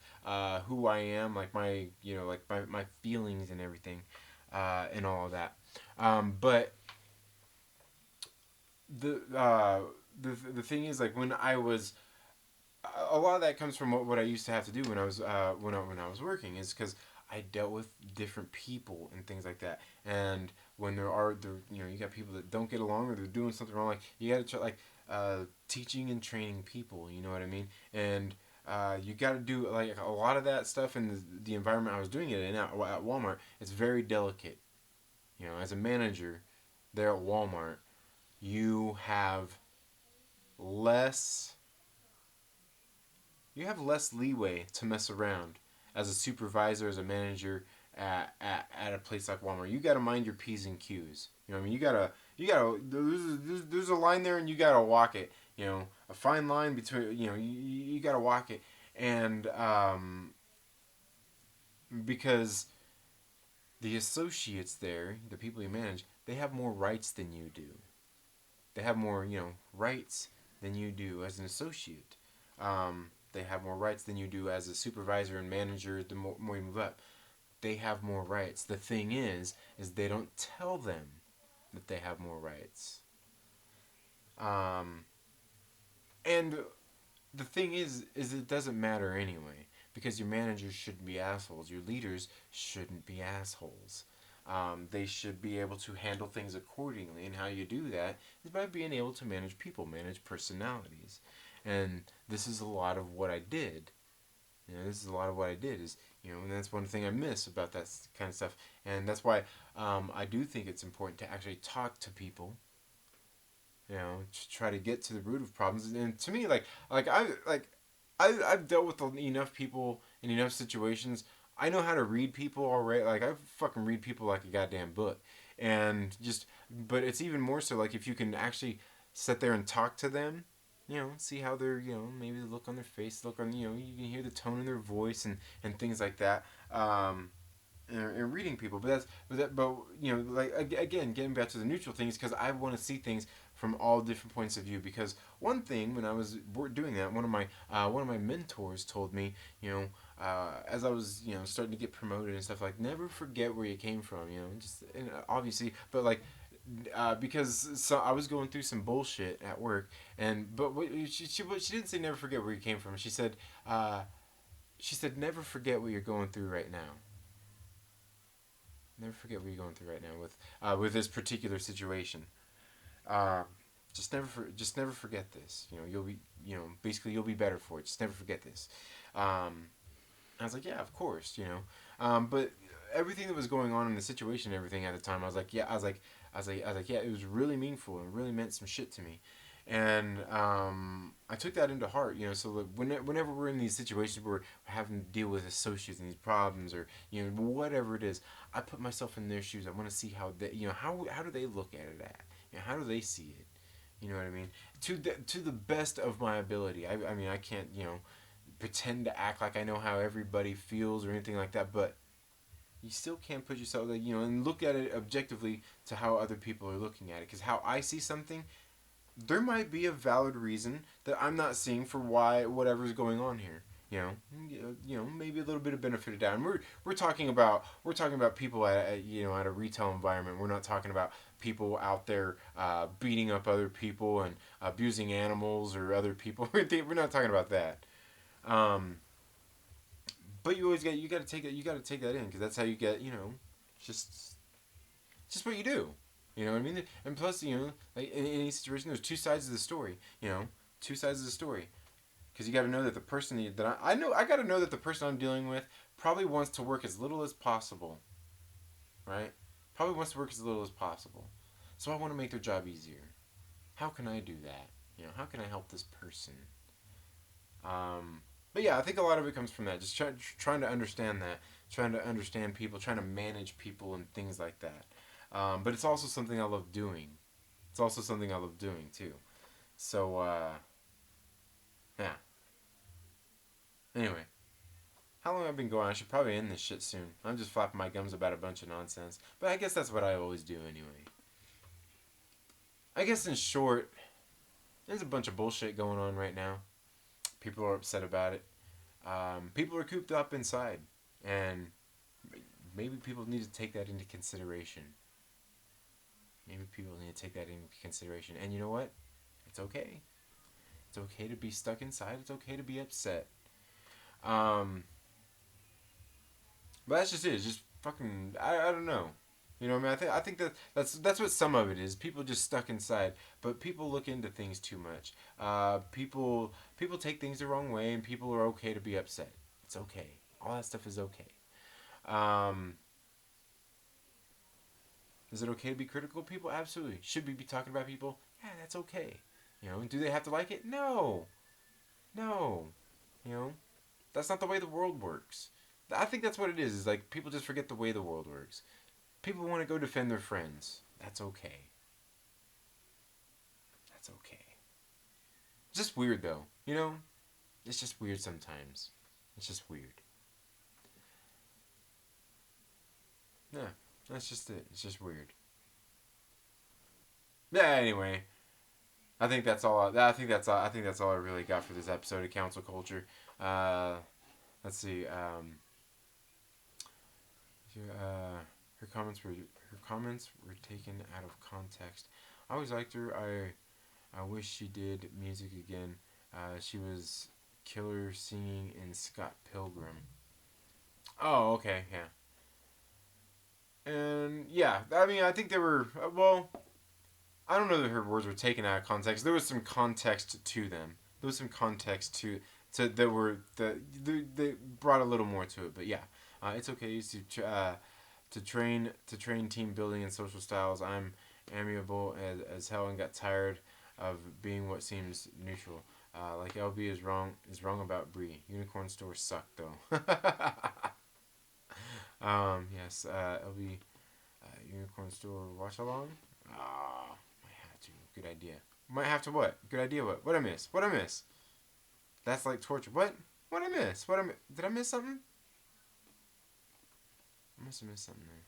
who I am, like my like my feelings and everything, and all of that. But the uh, the thing is, like, when I was a lot of that comes from what I used to have to do when I was when I was working, is because I dealt with different people and things like that. And when you got people that don't get along or they're doing something wrong, like, you got to try, like, teaching and training people. You know what I mean? And you got to do, like, a lot of that stuff in the environment I was doing it in at Walmart. It's very delicate. As a manager there at Walmart, you have less you have less leeway to mess around as a supervisor, as a manager at a place like Walmart. You got to mind your P's and Q's. I mean? There's a line there and you got to walk it. A fine line between, you got to walk it. And because the associates there, the people you manage, they have more rights than you do. They have more, rights than you do as an associate. They have more rights than you do as a supervisor and manager. The more you move up, they have more rights. The thing is they don't tell them that they have more rights. Um, and the thing is it doesn't matter anyway, because your managers shouldn't be assholes. Your leaders shouldn't be assholes. They should be able to handle things accordingly, and how you do that is by being able to manage people, manage personalities. And this is a lot of what I did. This is a lot of what I did. And that's one thing I miss about that kind of stuff. And that's why I do think it's important to actually talk to people. To try to get to the root of problems. And to me, I've dealt with enough people in enough situations. I know how to read people already. Like, I fucking read people like a goddamn book. But it's even more so, like, if you can actually sit there and talk to them, see how they're, maybe the look on their face, look on, you can hear the tone in their voice and things like that. And reading people, like, again, getting back to the neutral things, because I want to see things from all different points of view. Because one thing, when I was doing that, one of my mentors told me, as I was, starting to get promoted and stuff, like, never forget where you came from. Just, and obviously, but, like, because I was going through some bullshit at work, but she didn't say never forget where you came from. She said never forget what you're going through right now. Never forget what you're going through right now with this particular situation. Uh, just never forget this. You'll be, basically you'll be better for it. Just never forget this. I was like, yeah, of course, but everything that was going on in the situation and everything at the time, I was like, yeah, yeah, it was really meaningful and really meant some shit to me. And I took that into heart, so that whenever we're in these situations where we're having to deal with associates and these problems, or, whatever it is, I put myself in their shoes. I want to see how they, how do they look at it how do they see it? You know what I mean? To the best of my ability. I mean, I can't, pretend to act like I know how everybody feels or anything like that, but you still can't put yourself, like, and look at it objectively to how other people are looking at it. Because how I see something, there might be a valid reason that I'm not seeing for why whatever's going on here. Maybe a little bit of benefit of doubt. And we're talking about people at at a retail environment. We're not talking about people out there beating up other people and abusing animals or other people. We're not talking about that. Um, but you got to take that in, because that's how you get, just what you do. You know what I mean? And plus, like, in any situation, there's two sides of the story. Two sides of the story. Because you got to know that the person that I know, I got to know that the person I'm dealing with probably wants to work as little as possible, right? probably wants to work as little as possible. So I want to make their job easier. How can I do that? How can I help this person? But yeah, I think a lot of it comes from that. Just trying to understand that, trying to understand people, trying to manage people and things like that. But it's also something I love doing. It's also something I love doing too. So yeah. Anyway, how long have I been going? I should probably end this shit soon. I'm just flapping my gums about a bunch of nonsense. But I guess that's what I always do anyway. I guess in short, there's a bunch of bullshit going on right now. People are upset about it. People are cooped up inside. And maybe people need to take that into consideration. Maybe people need to take that into consideration. And you know what? It's okay. It's okay to be stuck inside. It's okay to be upset. But that's just it. It's just fucking. I don't know. You know what I mean? I think that's what some of it is. People just stuck inside, but people look into things too much. People take things the wrong way, and people are okay to be upset. It's okay. All that stuff is okay. Um, is it okay to be critical of people? Absolutely. Should we be talking about people? Yeah, that's okay. Do they have to like it? No. No. You know, that's not the way the world works. I think that's what it is. Is like people just forget the way the world works. People want to go defend their friends. That's okay. That's okay. It's just weird though. It's just weird sometimes. It's just weird. Yeah, that's just it. It's just weird. Yeah. Anyway, I think that's all. I think that's all. I think that's all I really got for this episode of Counsel Culture. Uh, let's see. Her comments were taken out of context. I always liked her. I wish she did music again. She was killer singing in Scott Pilgrim. Oh, okay, yeah. And yeah, I mean, I think they were well. I don't know that her words were taken out of context. There was some context to them. There was some context to that were they brought a little more to it. But yeah, it's okay to train team building and social styles. I'm amiable as hell and got tired of being what seems neutral. Like LB is wrong about Brie. Unicorn stores suck though. Yes, LB Unicorn store watch along. Might have to. Good idea. Might have to what? Good idea what? What I miss? What I miss? That's like torture. What? What I miss? Did I miss something? I must have missed something there.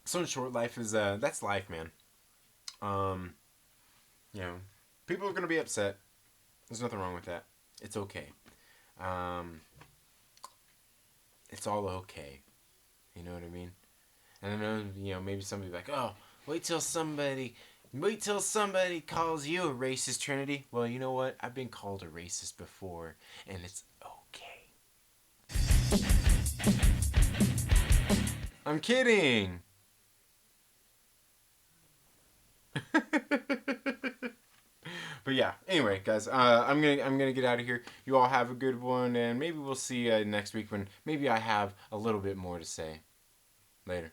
So in short, life is that's life, man. Um, you know, people are gonna be upset. There's nothing wrong with that. It's okay. Um, it's all okay. You know what I mean? And I know, maybe somebody like, oh, wait till somebody calls you a racist, Trinity. Well, you know what? I've been called a racist before, and it's okay. I'm kidding. But yeah, anyway, guys, I'm gonna get out of here. You all have a good one, and maybe we'll see next week when maybe I have a little bit more to say. Later.